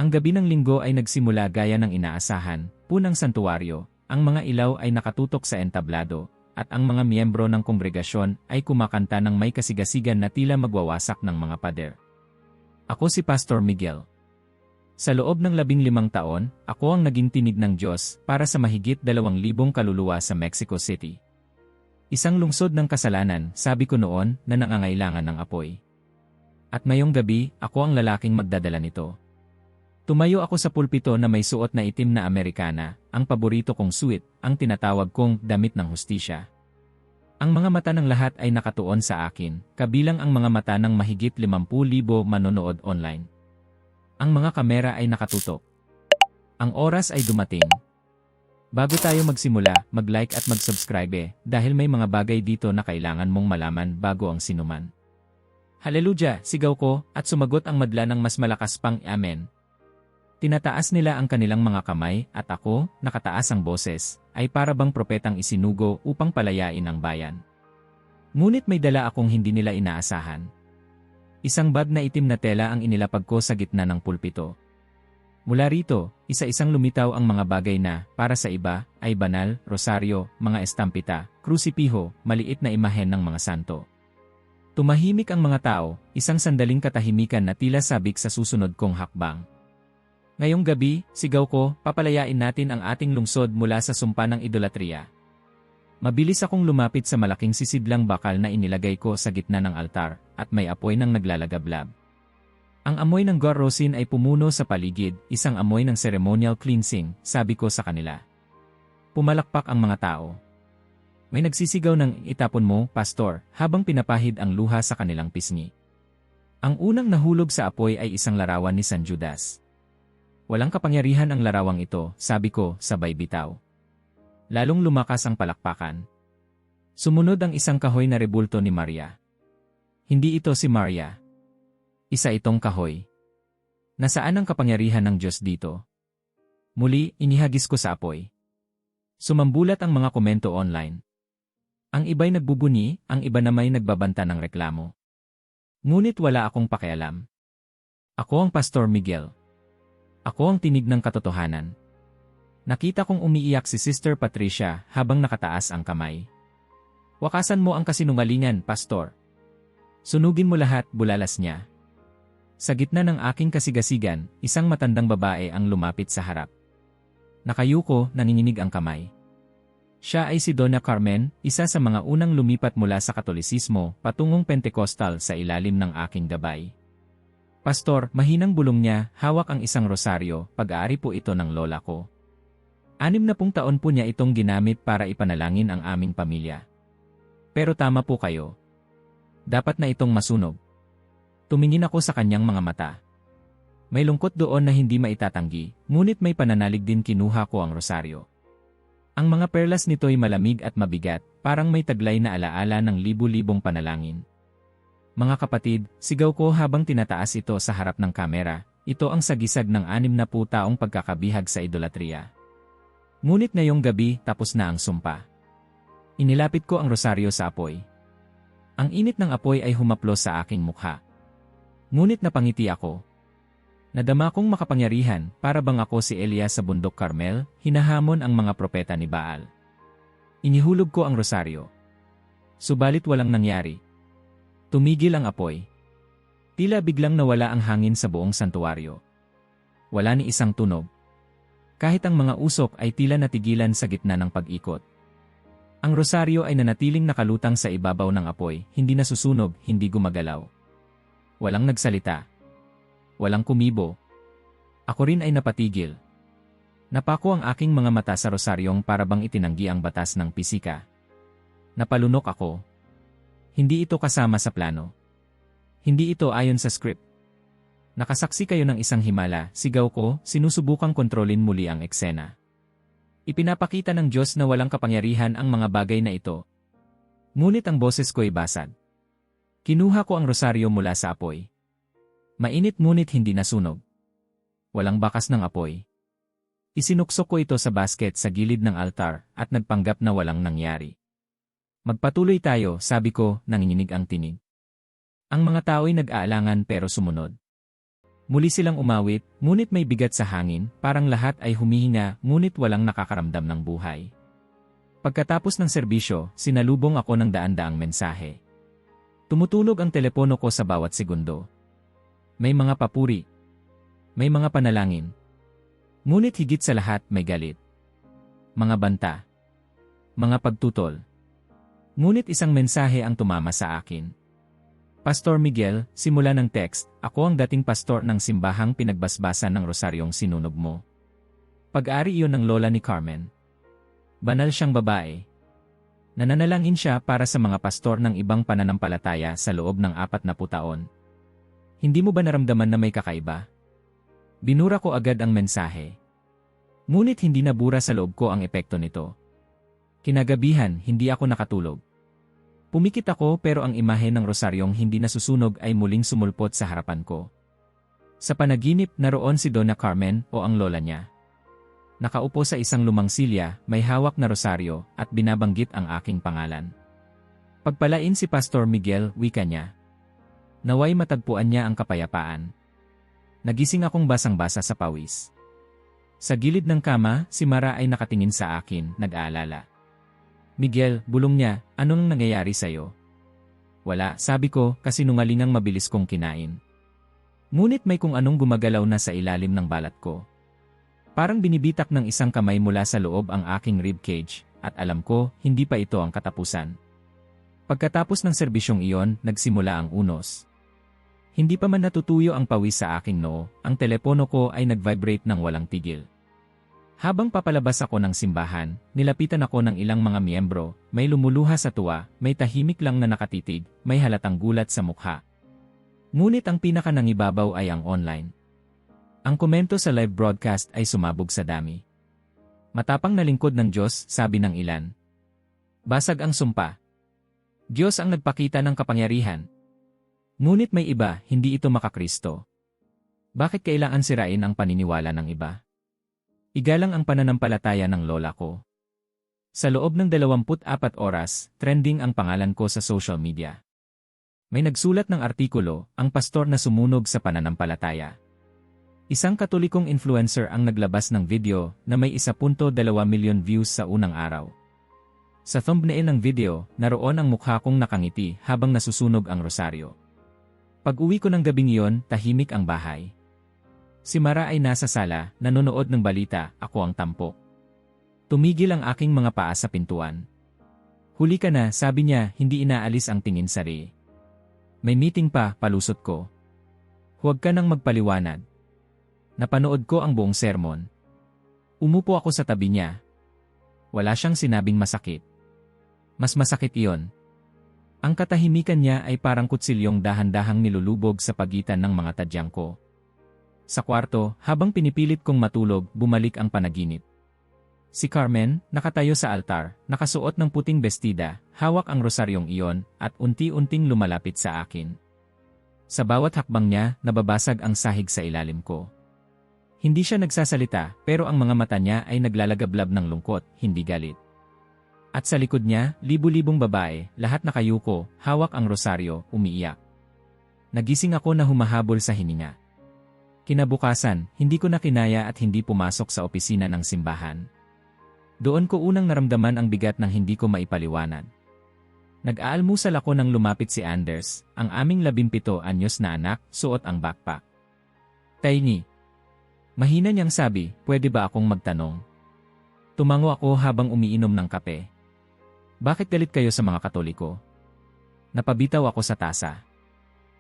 Ang gabi ng linggo ay nagsimula gaya ng inaasahan, punang santuwaryo, ang mga ilaw ay nakatutok sa entablado, at ang mga miyembro ng kongregasyon ay kumakanta ng may kasigasigan na tila magwawasak ng mga pader. Ako si Pastor Miguel. Sa loob ng 15 taon, ako ang naging tinig ng Diyos para sa mahigit 2,000 kaluluwa sa Mexico City. Isang lungsod ng kasalanan, sabi ko noon, na nangangailangan ng apoy. At ngayong gabi, ako ang lalaking magdadala nito. Tumayo ako sa pulpito na may suot na itim na Amerikana, ang paborito kong suit, ang tinatawag kong damit ng hustisya. Ang mga mata ng lahat ay nakatuon sa akin, kabilang ang mga mata ng mahigit 50,000 manonood online. Ang mga kamera ay nakatutok. Ang oras ay dumating. Bago tayo magsimula, mag-like at mag-subscribe dahil may mga bagay dito na kailangan mong malaman bago ang sinuman. Hallelujah, sigaw ko, at sumagot ang madla ng mas malakas pang amen. Tinataas nila ang kanilang mga kamay, at ako, nakataas ang boses, ay para bang propetang isinugo upang palayain ang bayan. Ngunit may dala akong hindi nila inaasahan. Isang bag na itim na tela ang inilapag ko sa gitna ng pulpito. Mula rito, isa-isang lumitaw ang mga bagay na, para sa iba, ay banal, rosaryo, mga estampita, krusipiho, maliit na imahen ng mga santo. Tumahimik ang mga tao, isang sandaling katahimikan na tila sabik sa susunod kong hakbang. Ngayong gabi, sigaw ko, papalayain natin ang ating lungsod mula sa sumpa ng idolatriya. Mabilis akong lumapit sa malaking sisidlang bakal na inilagay ko sa gitna ng altar, at may apoy ng naglalagablab. Ang amoy ng garosin ay pumuno sa paligid, isang amoy ng ceremonial cleansing, sabi ko sa kanila. Pumalakpak ang mga tao. May nagsisigaw ng itapon mo, pastor, habang pinapahid ang luha sa kanilang pisngi. Ang unang nahulog sa apoy ay isang larawan ni San Judas. Walang kapangyarihan ang larawang ito, sabi ko, sabay bitaw. Lalong lumakas ang palakpakan. Sumunod ang isang kahoy na rebulto ni Maria. Hindi ito si Maria. Isa itong kahoy. Nasaan ang kapangyarihan ng Diyos dito? Muli, inihagis ko sa apoy. Sumambulat ang mga komento online. Ang iba'y nagbubuni, ang iba namay nagbabanta ng reklamo. Ngunit wala akong pakialam. Ako ang Pastor Miguel. Ako ang tinig ng katotohanan. Nakita kong umiiyak si Sister Patricia habang nakataas ang kamay. Wakasan mo ang kasinungalingan, Pastor. Sunugin mo lahat, bulalas niya. Sa gitna ng aking kasigasigan, isang matandang babae ang lumapit sa harap. Nakayuko, nanginginig ang kamay. Siya ay si Donna Carmen, isa sa mga unang lumipat mula sa Katolisismo patungong Pentecostal sa ilalim ng aking gabay. Pastor, mahinang bulong niya, hawak ang isang rosaryo, pag-aari po ito ng lola ko. 60 taon po niya itong ginamit para ipanalangin ang aming pamilya. Pero tama po kayo. Dapat na itong masunog. Tumingin ako sa kanyang mga mata. May lungkot doon na hindi maitatanggi, ngunit may pananalig din kinuha ko ang rosaryo. Ang mga perlas nito'y malamig at mabigat, parang may taglay na alaala ng libu-libong panalangin. Mga kapatid, sigaw ko habang tinataas ito sa harap ng kamera, ito ang sagisag ng 60 taong pagkakabihag sa idolatriya. Ngunit ngayong gabi, tapos na ang sumpa. Inilapit ko ang rosaryo sa apoy. Ang init ng apoy ay humaplos sa aking mukha. Ngunit napangiti ako. Nadama kong makapangyarihan, para bang ako si Elias sa bundok Carmel, hinahamon ang mga propeta ni Baal. Inihulog ko ang rosaryo. Subalit walang nangyari. Tumigil ang apoy. Tila biglang nawala ang hangin sa buong santuwaryo. Wala ni isang tunog. Kahit ang mga usok ay tila natigilan sa gitna ng pag-ikot. Ang rosaryo ay nanatiling nakalutang sa ibabaw ng apoy, hindi nasusunog, hindi gumagalaw. Walang nagsalita. Walang kumibo. Ako rin ay napatigil. Napako ang aking mga mata sa rosaryong para bang itinanggi ang batas ng pisika. Napalunok ako. Hindi ito kasama sa plano. Hindi ito ayon sa script. Nakasaksi kayo ng isang himala, sigaw ko, sinusubukang kontrolin muli ang eksena. Ipinapakita ng Diyos na walang kapangyarihan ang mga bagay na ito. Ngunit ang boses ko'y basag. Kinuha ko ang rosaryo mula sa apoy. Mainit ngunit hindi nasunog. Walang bakas ng apoy. Isinuksok ko ito sa basket sa gilid ng altar at nagpanggap na walang nangyari. Magpatuloy tayo, sabi ko, nanginginig ang tinig. Ang mga tao'y nag-aalangan pero sumunod. Muli silang umawit, ngunit may bigat sa hangin, parang lahat ay humihinga, ngunit walang nakakaramdam ng buhay. Pagkatapos ng serbisyo, sinalubong ako ng daan-daang mensahe. Tumutulog ang telepono ko sa bawat segundo. May mga papuri. May mga panalangin. Ngunit higit sa lahat may galit. Mga banta. Mga pagtutol. Ngunit isang mensahe ang tumama sa akin. Pastor Miguel, simula ng text, ako ang dating pastor ng simbahang pinagbasbasan ng rosaryong sinunog mo. Pag-ari iyon ng lola ni Carmen. Banal siyang babae. Nananalangin siya para sa mga pastor ng ibang pananampalataya sa loob ng 40 taon. Hindi mo ba naramdaman na may kakaiba? Binura ko agad ang mensahe. Ngunit hindi nabura sa loob ko ang epekto nito. Kinagabihan, hindi ako nakatulog. Pumikit ako pero ang imahe ng rosaryong hindi nasusunog ay muling sumulpot sa harapan ko. Sa panaginip, naroon si Donna Carmen o ang lola niya. Nakaupo sa isang lumang silya, may hawak na rosaryo at binabanggit ang aking pangalan. Pagpalain si Pastor Miguel, wika niya. Naway matagpuan niya ang kapayapaan. Nagising akong basang-basa sa pawis. Sa gilid ng kama, si Mara ay nakatingin sa akin, nag-aalala. Miguel, bulong niya, anong nangyayari sa'yo? Wala, sabi ko, kasi nungalingang mabilis kong kinain. Ngunit may kung anong gumagalaw na sa ilalim ng balat ko. Parang binibitak ng isang kamay mula sa loob ang aking ribcage, at alam ko, hindi pa ito ang katapusan. Pagkatapos ng serbisyong iyon, nagsimula ang unos. Hindi pa man natutuyo ang pawis sa aking noo, ang telepono ko ay nag-vibrate ng walang tigil. Habang papalabas ako ng simbahan, nilapitan ako ng ilang mga miyembro, may lumuluha sa tuwa, may tahimik lang na nakatitig, may halatang gulat sa mukha. Ngunit ang pinakanangibabaw ay ang online. Ang komento sa live broadcast ay sumabog sa dami. Matapang na lingkod ng Diyos, sabi ng ilan. Basag ang sumpa. Diyos ang nagpakita ng kapangyarihan. Ngunit may iba, hindi ito makakristo. Bakit kailangan sirain ang paniniwala ng iba? Igalang ang pananampalataya ng lola ko. Sa loob ng 24 oras, trending ang pangalan ko sa social media. May nagsulat ng artikulo, ang pastor na sumunog sa pananampalataya. Isang katolikong influencer ang naglabas ng video na may 1.2 milyon views sa unang araw. Sa thumbnail ng video, naroon ang mukha kong nakangiti habang nasusunog ang rosaryo. Pag-uwi ko ng gabing iyon, tahimik ang bahay. Si Mara ay nasa sala, nanonood ng balita, ako ang tampok. Tumigil ang aking mga paa sa pintuan. Huli ka na, sabi niya, hindi inaalis ang tingin sa Rey. May meeting pa, palusot ko. Huwag ka nang magpaliwanag. Napanood ko ang buong sermon. Umupo ako sa tabi niya. Wala siyang sinabing masakit. Mas masakit iyon. Ang katahimikan niya ay parang kutsilyong dahan-dahang nilulubog sa pagitan ng mga tadyang ko. Sa kwarto, habang pinipilit kong matulog, bumalik ang panaginip. Si Carmen, nakatayo sa altar, nakasuot ng puting bestida, hawak ang rosaryong iyon, at unti-unting lumalapit sa akin. Sa bawat hakbang niya, nababasag ang sahig sa ilalim ko. Hindi siya nagsasalita, pero ang mga mata niya ay naglalagablab ng lungkot, hindi galit. At sa likod niya, libu-libong babae, lahat nakayuko, hawak ang rosaryo, umiiyak. Nagising ako na humahabol sa hininga. Kinabukasan, hindi ko na kinaya at hindi pumasok sa opisina ng simbahan. Doon ko unang naramdaman ang bigat ng hindi ko maipaliwanag. Nag-aalmusal ako nang lumapit si Anders, ang aming 17 anyos na anak, suot ang backpack. Tiny. Mahina niyang sabi, pwede ba akong magtanong? Tumango ako habang umiinom ng kape. Bakit galit kayo sa mga Katoliko? Napabitaw ako sa tasa.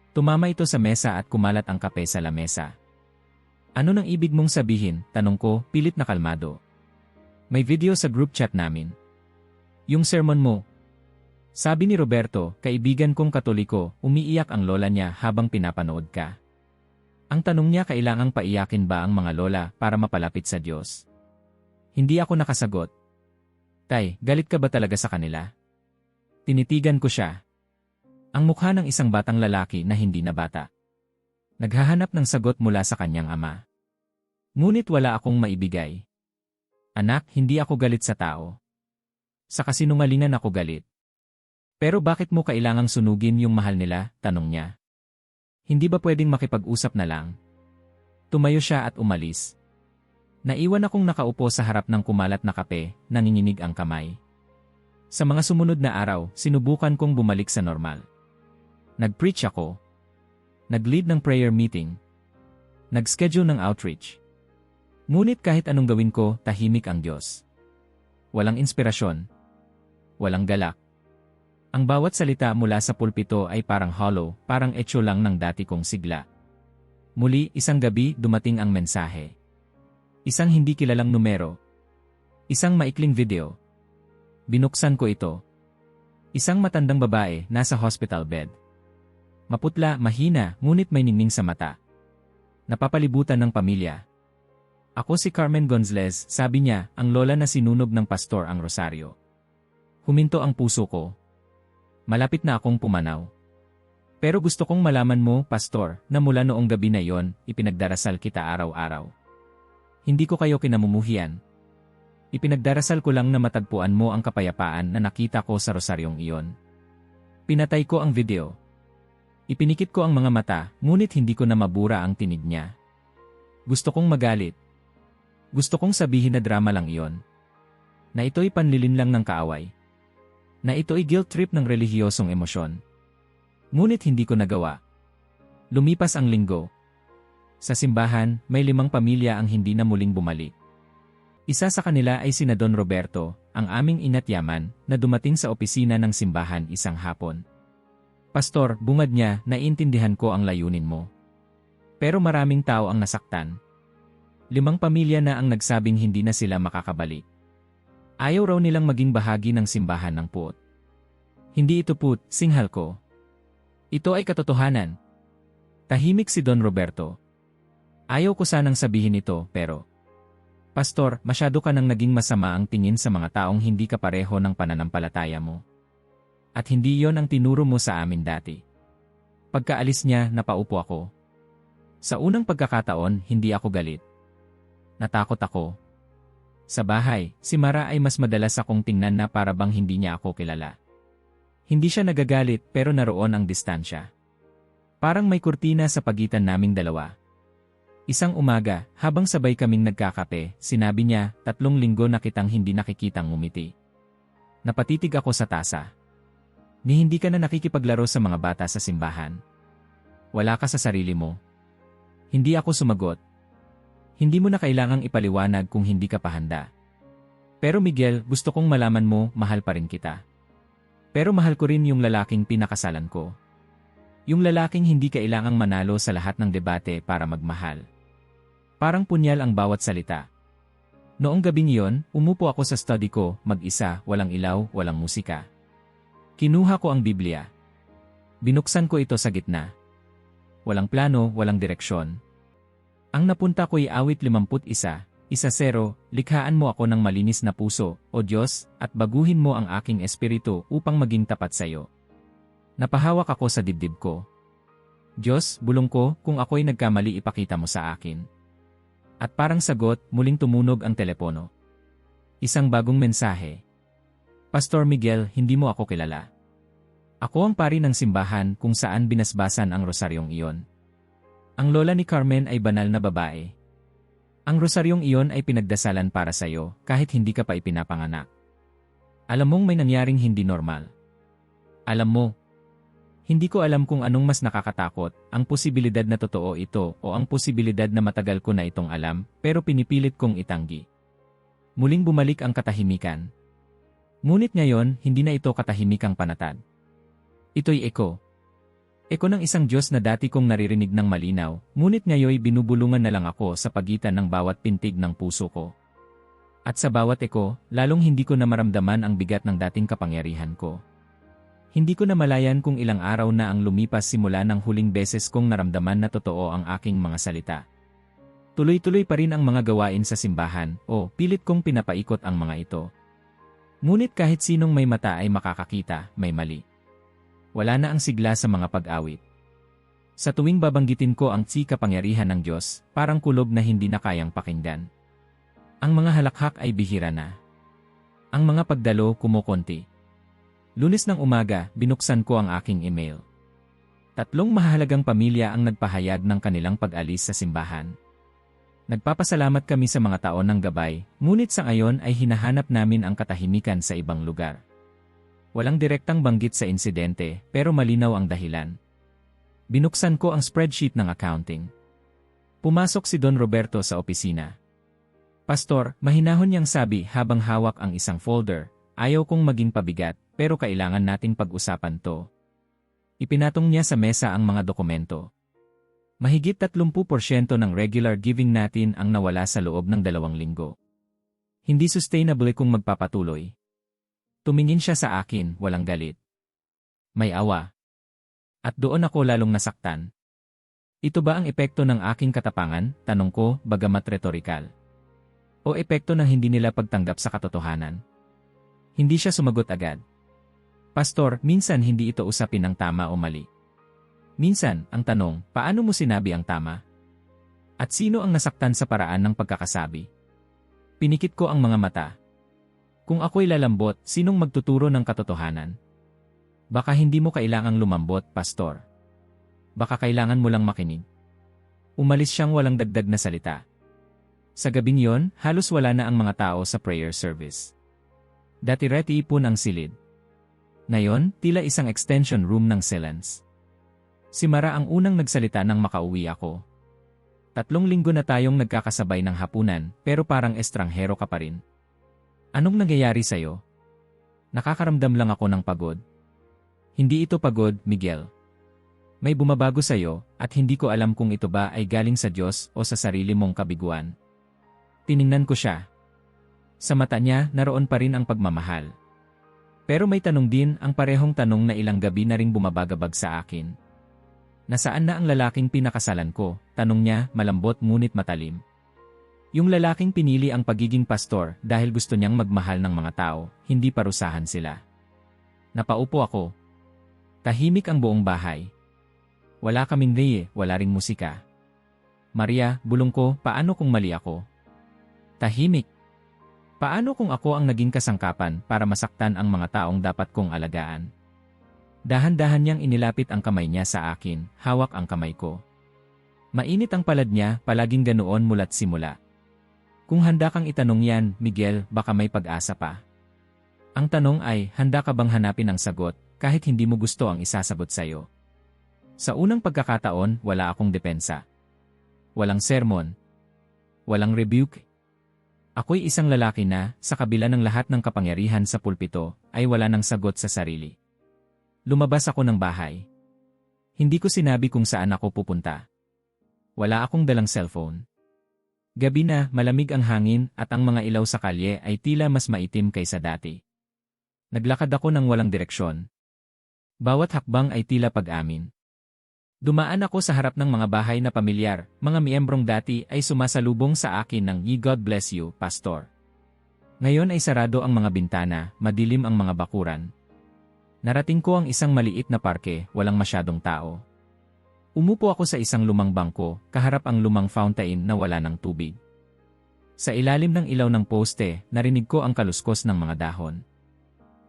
Tumama ito sa mesa at kumalat ang kape sa lamesa. Ano nang ibig mong sabihin? Tanong ko, pilit na kalmado. May video sa group chat namin. Yung sermon mo. Sabi ni Roberto, kaibigan kong Katoliko, umiiyak ang lola niya habang pinapanood ka. Ang tanong niya, kailangang paiyakin ba ang mga lola para mapalapit sa Diyos? Hindi ako nakasagot. Tay, galit ka ba talaga sa kanila? Tinitigan ko siya. Ang mukha ng isang batang lalaki na hindi na bata. Naghahanap ng sagot mula sa kanyang ama. Ngunit wala akong maibigay. Anak, hindi ako galit sa tao. Sa kasinungalingan ako galit. Pero bakit mo kailangang sunugin yung mahal nila? Tanong niya. Hindi ba pwedeng makipag-usap na lang? Tumayo siya at umalis. Naiwan akong nakaupo sa harap ng kumalat na kape, nanginginig ang kamay. Sa mga sumunod na araw, sinubukan kong bumalik sa normal. Nag-preach ako. Nag-lead ng prayer meeting. Nag-schedule ng outreach. Ngunit kahit anong gawin ko, tahimik ang Diyos. Walang inspirasyon. Walang galak. Ang bawat salita mula sa pulpito ay parang hollow, parang etyo lang ng dati kong sigla. Muli, isang gabi, dumating ang mensahe. Isang hindi kilalang numero. Isang maikling video. Binuksan ko ito. Isang matandang babae, nasa hospital bed. Maputla, mahina, ngunit may ningning sa mata. Napapalibutan ng pamilya. Ako si Carmen Gonzalez, sabi niya, ang lola na sinunog ng pastor ang rosaryo. Huminto ang puso ko. Malapit na akong pumanaw. Pero gusto kong malaman mo, pastor, na mula noong gabi na yon, ipinagdarasal kita araw-araw. Hindi ko kayo kinamumuhian. Ipinagdarasal ko lang na matagpuan mo ang kapayapaan na nakita ko sa rosaryong iyon. Pinatay ko ang video. Ipinikit ko ang mga mata, ngunit hindi ko na mabura ang tinig niya. Gusto kong magalit. Gusto kong sabihin na drama lang iyon. Na ito'y panlilin lang ng kaaway. Na ito'y guilt trip ng relihiyosong emosyon. Ngunit hindi ko nagawa. Lumipas ang linggo. Sa simbahan, may 5 pamilya ang hindi na muling bumalik. Isa sa kanila ay sina Don Roberto, ang aming ina't yaman, na dumating sa opisina ng simbahan isang hapon. Pastor, bungad niya, naiintindihan ko ang layunin mo. Pero maraming tao ang nasaktan. 5 pamilya na ang nagsabing hindi na sila makakabalik. Ayaw raw nilang maging bahagi ng simbahan ng puot. Hindi ito puot, singhal ko. Ito ay katotohanan. Tahimik si Don Roberto. Ayaw ko sanang sabihin ito, pero... Pastor, masyado ka nang naging masama ang tingin sa mga taong hindi ka pareho ng pananampalataya mo. At hindi yon ang tinuro mo sa amin dati. Pagkaalis niya, napaupo ako. Sa unang pagkakataon, hindi ako galit. Natakot ako. Sa bahay, si Mara ay mas madalas akong tingnan na para bang hindi niya ako kilala. Hindi siya nagagalit pero naroon ang distansya. Parang may kurtina sa pagitan naming dalawa. Isang umaga, habang sabay kaming nagkakape, sinabi niya, 3 linggo na kitang hindi nakikitang ngumiti. Napatitig ako sa tasa. Ni hindi ka na nakikipaglaro sa mga bata sa simbahan. Wala ka sa sarili mo. Hindi ako sumagot. Hindi mo na kailangang ipaliwanag kung hindi ka pa handa. Pero Miguel, gusto kong malaman mo, mahal pa rin kita. Pero mahal ko rin yung lalaking pinakasalan ko. Yung lalaking hindi kailangang manalo sa lahat ng debate para magmahal. Parang punyal ang bawat salita. Noong gabing iyon, umupo ako sa study ko, mag-isa, walang ilaw, walang musika. Kinuha ko ang Biblia. Binuksan ko ito sa gitna. Walang plano, walang direksyon. Ang napunta ko'y awit 51, 1-0, likhaan mo ako ng malinis na puso, O Diyos, at baguhin mo ang aking espiritu upang maging tapat sa iyo. Napahawak ako sa dibdib ko. Diyos, bulong ko, kung ako'y nagkamali ipakita mo sa akin. At parang sagot, muling tumunog ang telepono. Isang bagong mensahe. Pastor Miguel, hindi mo ako kilala. Ako ang pari ng simbahan kung saan binasbasan ang rosaryong iyon. Ang lola ni Carmen ay banal na babae. Ang rosaryong iyon ay pinagdasalan para sa iyo kahit hindi ka pa ipinapanganak. Alam mong may nangyaring hindi normal. Alam mo, hindi ko alam kung anong mas nakakatakot, ang posibilidad na totoo ito o ang posibilidad na matagal ko na itong alam, pero pinipilit kong itanggi. Muling bumalik ang katahimikan. Ngunit ngayon, hindi na ito katahimikang panatag. Ito'y eko. Eko ng isang Diyos na dati kong naririnig ng malinaw, ngunit ngayoy binubulungan na lang ako sa pagitan ng bawat pintig ng puso ko. At sa bawat eko, lalong hindi ko na maramdaman ang bigat ng dating kapangyarihan ko. Hindi ko na malayan kung ilang araw na ang lumipas simula ng huling beses kong naramdaman na totoo ang aking mga salita. Tuloy-tuloy pa rin ang mga gawain sa simbahan, o pilit kong pinapaikot ang mga ito. Ngunit kahit sinong may mata ay makakakita, may mali. Wala na ang sigla sa mga pag-awit. Sa tuwing babanggitin ko ang kapangyarihan ng Diyos, parang kulob na hindi na kayang pakinggan. Ang mga halakhak ay bihira na. Ang mga pagdalo kumukonti. Lunes ng umaga, binuksan ko ang aking email. 3 mahalagang pamilya ang nagpahayag ng kanilang pag-alis sa simbahan. Nagpapasalamat kami sa mga taon ng gabay, ngunit sa ngayon ay hinahanap namin ang katahimikan sa ibang lugar. Walang direktang banggit sa insidente, pero malinaw ang dahilan. Binuksan ko ang spreadsheet ng accounting. Pumasok si Don Roberto sa opisina. Pastor, mahinahon niyang sabi habang hawak ang isang folder, ayaw kong maging pabigat, pero kailangan nating pag-usapan to. Ipinatong niya sa mesa ang mga dokumento. Mahigit 30% ng regular giving natin ang nawala sa loob ng 2 linggo. Hindi sustainable kung magpapatuloy. Tumingin siya sa akin, walang galit. May awa. At doon ako lalong nasaktan. Ito ba ang epekto ng aking katapangan? Tanong ko, bagamat retorikal. O epekto ng hindi nila pagtanggap sa katotohanan? Hindi siya sumagot agad. Pastor, minsan hindi ito usapin ng tama o mali. Minsan, ang tanong, paano mo sinabi ang tama? At sino ang nasaktan sa paraan ng pagkakasabi? Pinikit ko ang mga mata. Kung ako'y lalambot, sinong magtuturo ng katotohanan? Baka hindi mo kailangang lumambot, Pastor. Baka kailangan mo lang makinig. Umalis siyang walang dagdag na salita. Sa gabing yon, halos wala na ang mga tao sa prayer service. Dati-reti ipon ang silid. Ngayon, tila isang extension room ng silence. Si Mara ang unang nagsalita nang makauwi ako. 3 linggo na tayong nagkakasabay ng hapunan, pero parang estranghero ka pa rin. Anong nangyayari sa'yo? Nakakaramdam lang ako ng pagod. Hindi ito pagod, Miguel. May bumabago sa'yo, at hindi ko alam kung ito ba ay galing sa Diyos o sa sarili mong kabiguan. Tiningnan ko siya. Sa mata niya, naroon pa rin ang pagmamahal. Pero may tanong din ang parehong tanong na ilang gabi na ring bumabagabag sa akin. Nasaan na ang lalaking pinakasalan ko? Tanong niya, malambot ngunit matalim. Yung lalaking pinili ang pagiging pastor dahil gusto niyang magmahal ng mga tao, hindi parusahan sila. Napaupo ako. Tahimik ang buong bahay. Wala kaming reye, wala ring musika. Maria, bulong ko, paano kung mali ako? Tahimik. Paano kung ako ang naging kasangkapan para masaktan ang mga taong dapat kong alagaan? Dahan-dahan niyang inilapit ang kamay niya sa akin, hawak ang kamay ko. Mainit ang palad niya, palaging ganoon mula't simula. Kung handa kang itanong yan, Miguel, baka may pag-asa pa. Ang tanong ay, handa ka bang hanapin ang sagot, kahit hindi mo gusto ang isasagot sa'yo? Sa unang pagkakataon, wala akong depensa. Walang sermon. Walang rebuke. Ako'y isang lalaki na, sa kabila ng lahat ng kapangyarihan sa pulpito, ay wala ng sagot sa sarili. Lumabas ako ng bahay. Hindi ko sinabi kung saan ako pupunta. Wala akong dalang cellphone. Gabi na, malamig ang hangin at ang mga ilaw sa kalye ay tila mas maitim kaysa dati. Naglakad ako ng walang direksyon. Bawat hakbang ay tila pag-amin. Dumaan ako sa harap ng mga bahay na pamilyar, mga miyembrong dati ay sumasalubong sa akin ng "Ye God bless you, Pastor." Ngayon ay sarado ang mga bintana, madilim ang mga bakuran. Narating ko ang isang maliit na parke, walang masyadong tao. Umupo ako sa isang lumang bangko, kaharap ang lumang fountain na wala ng tubig. Sa ilalim ng ilaw ng poste, narinig ko ang kaluskos ng mga dahon.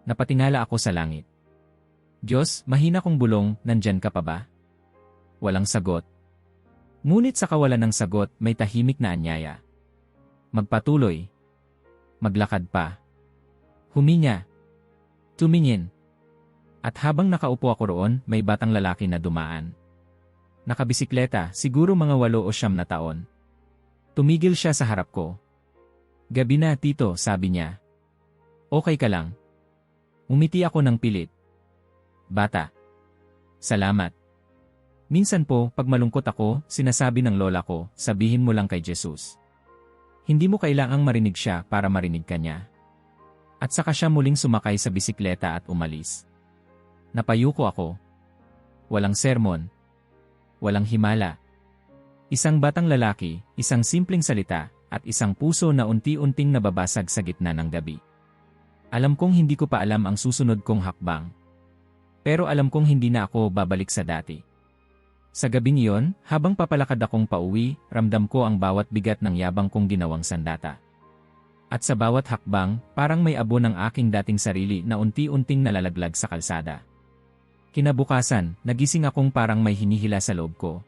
Napatingala ako sa langit. Diyos, mahina kong bulong, nandyan ka pa ba? Walang sagot. Ngunit sa kawalan ng sagot, may tahimik na anyaya. Magpatuloy. Maglakad pa. Huminga. Tumingin. At habang nakaupo ako roon, may batang lalaki na dumaan. Nakabisikleta, siguro mga 8 o 9 na taon. Tumigil siya sa harap ko. "Gabi na, tito," sabi niya. "Okay ka lang?" Umiti ako ng pilit. "Bata. Salamat." Minsan po, pag malungkot ako, sinasabi ng lola ko, sabihin mo lang kay Jesus. Hindi mo kailangang marinig siya para marinig ka niya. At saka siya muling sumakay sa bisikleta at umalis. Napayuko ako. Walang sermon. Walang himala. Isang batang lalaki, isang simpleng salita, at isang puso na unti-unting nababasag sa gitna ng gabi. Alam kong hindi ko pa alam ang susunod kong hakbang. Pero alam kong hindi na ako babalik sa dati. Sa gabing iyon, habang papalakad akong pauwi, ramdam ko ang bawat bigat ng yabang kong ginawang sandata. At sa bawat hakbang, parang may abo ng aking dating sarili na unti-unting nalalaglag sa kalsada. Kinabukasan, nagising akong parang may hinihila sa loob ko.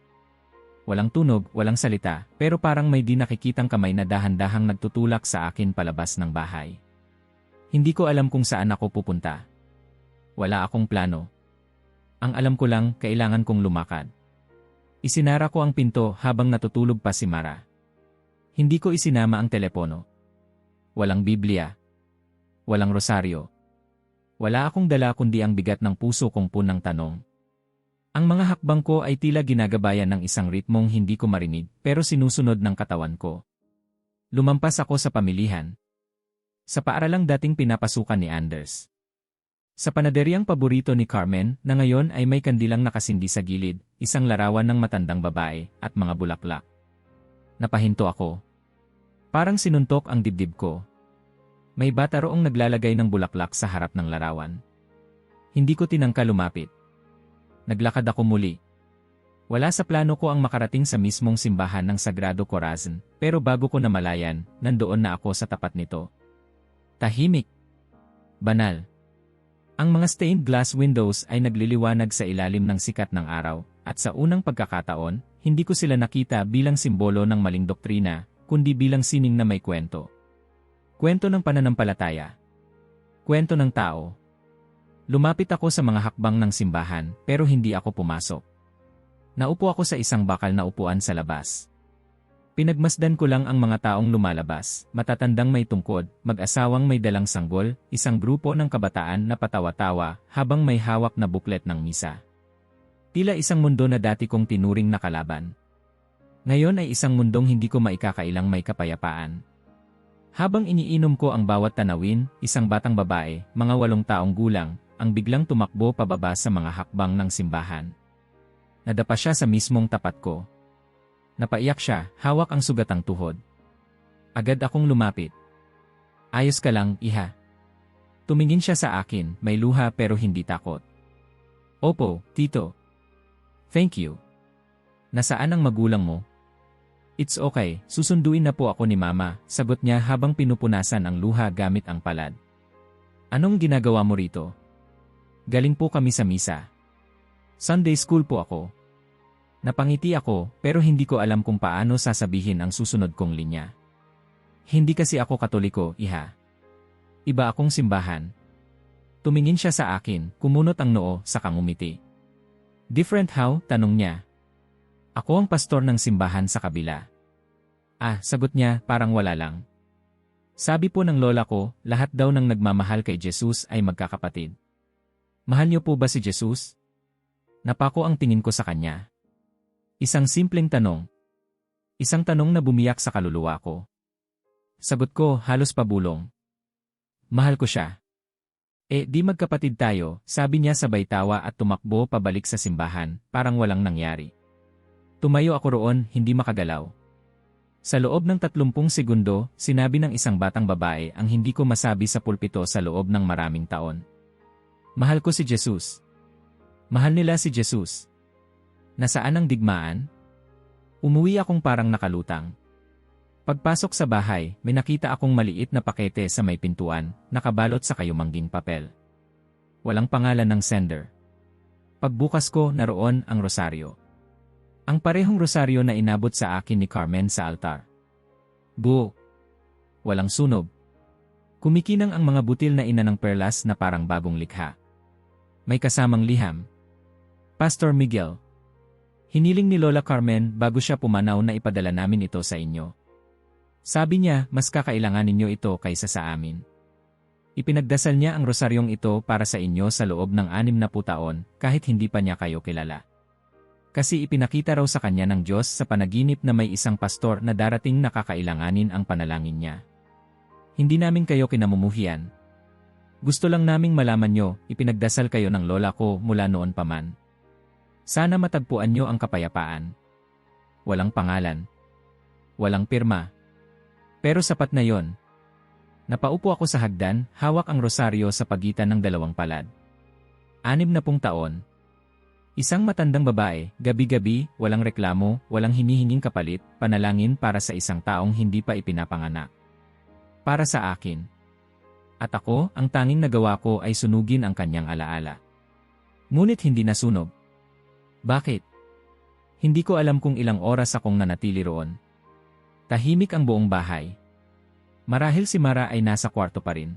Walang tunog, walang salita, pero parang may di nakikitang kamay na dahan-dahang nagtutulak sa akin palabas ng bahay. Hindi ko alam kung saan ako pupunta. Wala akong plano. Ang alam ko lang, kailangan kong lumakad. Isinara ko ang pinto habang natutulog pa si Mara. Hindi ko isinama ang telepono. Walang Biblia. Walang rosaryo. Wala akong dala kundi ang bigat ng puso kong punang tanong. Ang mga hakbang ko ay tila ginagabayan ng isang ritmong hindi ko marinig pero sinusunod ng katawan ko. Lumampas ako sa pamilihan. Sa paaralang dating pinapasukan ni Anders. Sa panaderyang paborito ni Carmen na ngayon ay may kandilang nakasindi sa gilid, isang larawan ng matandang babae at mga bulaklak. Napahinto ako. Parang sinuntok ang dibdib ko. May bata roong naglalagay ng bulaklak sa harap ng larawan. Hindi ko tinangka lumapit. Naglakad ako muli. Wala sa plano ko ang makarating sa mismong simbahan ng Sagrado Corazon, pero bago ko namalayan, nandoon na ako sa tapat nito. Tahimik. Banal. Ang mga stained glass windows ay nagliliwanag sa ilalim ng sikat ng araw, at sa unang pagkakataon, hindi ko sila nakita bilang simbolo ng maling doktrina, kundi bilang sining na may kwento. Kwento ng pananampalataya. Kwento ng tao. Lumapit ako sa mga hakbang ng simbahan, pero hindi ako pumasok. Naupo ako sa isang bakal na upuan sa labas. Pinagmasdan ko lang ang mga taong lumalabas, matatandang may tungkod, mag-asawang may dalang sanggol, isang grupo ng kabataan na patawa-tawa habang may hawak na buklet ng misa. Tila isang mundo na dati kong tinuring na kalaban. Ngayon ay isang mundong hindi ko maikakailang may kapayapaan. Habang iniinom ko ang bawat tanawin, isang batang babae, mga 8 taong gulang, ang biglang tumakbo pababa sa mga hakbang ng simbahan. Nadapa siya sa mismong tapat ko. Napaiyak siya, hawak ang sugatang tuhod. Agad akong lumapit. Ayos ka lang, iha. Tumingin siya sa akin, may luha pero hindi takot. Opo, tito. Thank you. Nasaan ang magulang mo? It's okay, susunduin na po ako ni mama, sagot niya habang pinupunasan ang luha gamit ang palad. Anong ginagawa mo rito? Galing po kami sa misa. Sunday school po ako. Napangiti ako pero hindi ko alam kung paano sasabihin ang susunod kong linya. Hindi kasi ako Katoliko, iha. Iba akong simbahan. Tumingin siya sa akin, kumunot ang noo, saka ngumiti. Different how? Tanong niya. Ako ang pastor ng simbahan sa kabila. Ah, sagot niya, parang wala lang. Sabi po ng lola ko, lahat daw ng nagmamahal kay Jesus ay magkakapatid. Mahal niyo po ba si Jesus? Napako ang tingin ko sa kanya. Isang simpleng tanong. Isang tanong na bumiyak sa kaluluwa ko. Sagot ko, halos pabulong. Mahal ko siya. Di magkapatid tayo, sabi niya sabay tawa at tumakbo pabalik sa simbahan, parang walang nangyari. Tumayo ako roon, hindi makagalaw. Sa loob ng 30 segundo, sinabi ng isang batang babae ang hindi ko masabi sa pulpito sa loob ng maraming taon. Mahal ko si Jesus. Mahal nila si Jesus. Nasaan ang digmaan? Umuwi akong parang nakalutang. Pagpasok sa bahay, may nakita akong maliit na pakete sa may pintuan, nakabalot sa kayumangging papel. Walang pangalan ng sender. Pagbukas ko, naroon ang rosaryo. Ang parehong rosaryo na inabot sa akin ni Carmen sa altar. Buo. Walang sunog. Kumikinang ang mga butil na ina ng perlas na parang bagong likha. May kasamang liham. Pastor Miguel. Hiniling ni Lola Carmen bago siya pumanaw na ipadala namin ito sa inyo. Sabi niya, mas kakailangan ninyo ito kaysa sa amin. Ipinagdasal niya ang rosaryong ito para sa inyo sa loob ng 60 taon kahit hindi pa niya kayo kilala. Kasi ipinakita raw sa kanya ng Diyos sa panaginip na may isang pastor na darating na kakailanganin ang panalangin niya. Hindi namin kayo kinamumuhian. Gusto lang naming malaman nyo, ipinagdasal kayo ng lola ko mula noon pa man. Sana matagpuan nyo ang kapayapaan. Walang pangalan. Walang pirma. Pero sapat na yon. Napaupo ako sa hagdan, hawak ang rosaryo sa pagitan ng 2 palad. 60 taon. Isang matandang babae, gabi-gabi, walang reklamo, walang hinihinging kapalit, panalangin para sa isang taong hindi pa ipinapanganak. Para sa akin. At ako, ang tanging nagawa ko ay sunugin ang kanyang alaala. Ngunit hindi nasunog. Bakit? Hindi ko alam kung ilang oras akong nanatili roon. Tahimik ang buong bahay. Marahil si Mara ay nasa kwarto pa rin.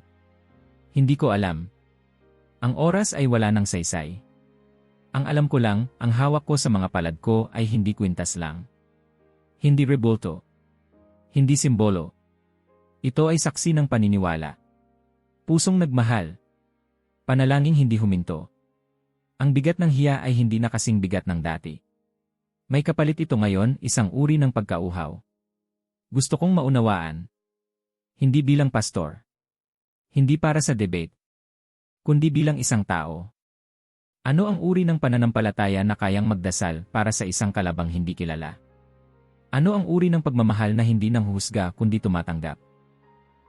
Hindi ko alam. Ang oras ay wala ng saysay. Ang alam ko lang, ang hawak ko sa mga palad ko ay hindi kwintas lang. Hindi rebulto. Hindi simbolo. Ito ay saksi ng paniniwala. Pusong nagmahal. Panalangin hindi huminto. Ang bigat ng hiya ay hindi na kasing bigat ng dati. May kapalit ito ngayon, isang uri ng pagkauhaw. Gusto kong maunawaan. Hindi bilang pastor. Hindi para sa debate. Kundi bilang isang tao. Ano ang uri ng pananampalataya na kayang magdasal para sa isang kalabang hindi kilala? Ano ang uri ng pagmamahal na hindi nanghuhusga kundi tumatanggap?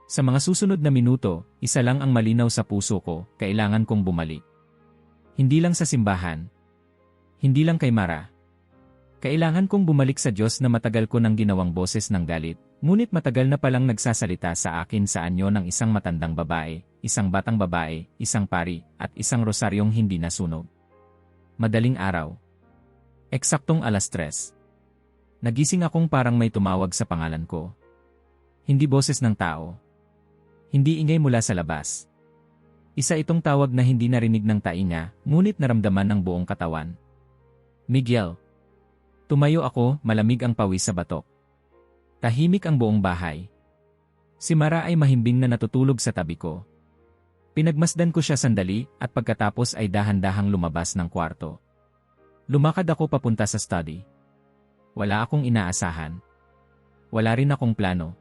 Sa mga susunod na minuto, isa lang ang malinaw sa puso ko, kailangan kong bumalik. Hindi lang sa simbahan. Hindi lang kay Mara. Kailangan kong bumalik sa Diyos na matagal ko nang ginawang boses ng galit, ngunit matagal na palang nagsasalita sa akin sa anyo ng isang matandang babae, isang batang babae, isang pari, at isang rosaryong hindi nasunog. Madaling araw. Eksaktong 3:00. Nagising akong parang may tumawag sa pangalan ko. Hindi boses ng tao. Hindi ingay mula sa labas. Isa itong tawag na hindi narinig ng tainga, ngunit naramdaman ng buong katawan. Miguel. Tumayo ako, malamig ang pawis sa batok. Tahimik ang buong bahay. Si Mara ay mahimbing na natutulog sa tabi ko. Pinagmasdan ko siya sandali at pagkatapos ay dahan-dahang lumabas ng kwarto. Lumakad ako papunta sa study. Wala akong inaasahan. Wala rin akong plano.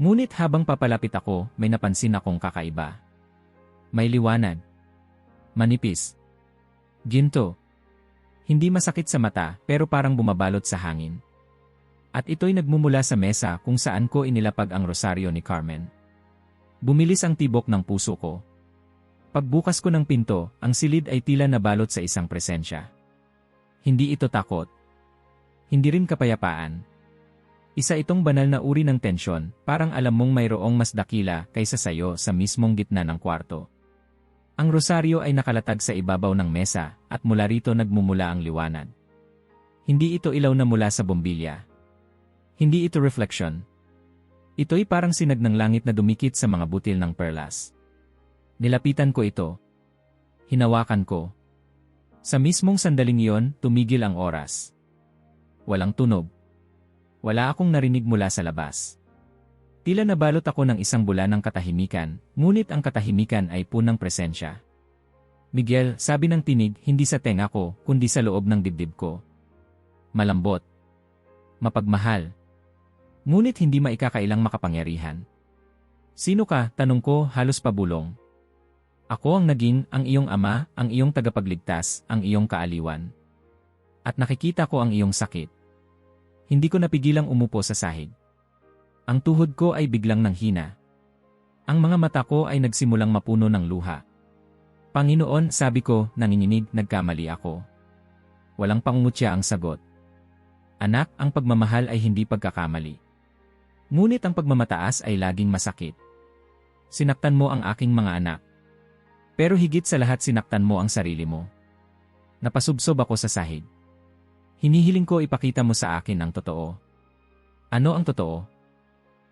Ngunit habang papalapit ako, may napansin akong kakaiba. May liwanag. Manipis. Ginto. Hindi masakit sa mata pero parang bumabalot sa hangin. At ito'y nagmumula sa mesa kung saan ko inilapag ang rosaryo ni Carmen. Bumilis ang tibok ng puso ko. Pagbukas ko ng pinto, ang silid ay tila nabalot sa isang presensya. Hindi ito takot. Hindi rin kapayapaan. Isa itong banal na uri ng tensyon, parang alam mong mayroong mas dakila kaysa sayo sa mismong gitna ng kwarto. Ang rosaryo ay nakalatag sa ibabaw ng mesa at mula rito nagmumula ang liwanag. Hindi ito ilaw na mula sa bombilya. Hindi ito reflection. Ito'y parang sinag ng langit na dumikit sa mga butil ng perlas. Nilapitan ko ito. Hinawakan ko. Sa mismong sandaling iyon, tumigil ang oras. Walang tunog. Wala akong narinig mula sa labas. Tila nabalot ako ng isang bula ng katahimikan, ngunit ang katahimikan ay punang presensya. Miguel, sabi ng tinig, hindi sa tenga ko, kundi sa loob ng dibdib ko. Malambot. Mapagmahal. Ngunit hindi maikakailang makapangyarihan. Sino ka? Tanong ko, halos pabulong. Ako ang naging, ang iyong ama, ang iyong tagapagligtas, ang iyong kaaliwan. At nakikita ko ang iyong sakit. Hindi ko napigilang umupo sa sahig. Ang tuhod ko ay biglang nanghina. Ang mga mata ko ay nagsimulang mapuno ng luha. Panginoon, sabi ko, nanginginig, nagkamali ako. Walang pangungutya ang sagot. Anak, ang pagmamahal ay hindi pagkakamali. Ngunit ang pagmamataas ay laging masakit. Sinaktan mo ang aking mga anak. Pero higit sa lahat sinaktan mo ang sarili mo. Napasubsob ako sa sahig. Hinihiling ko ipakita mo sa akin ang totoo. Ano ang totoo?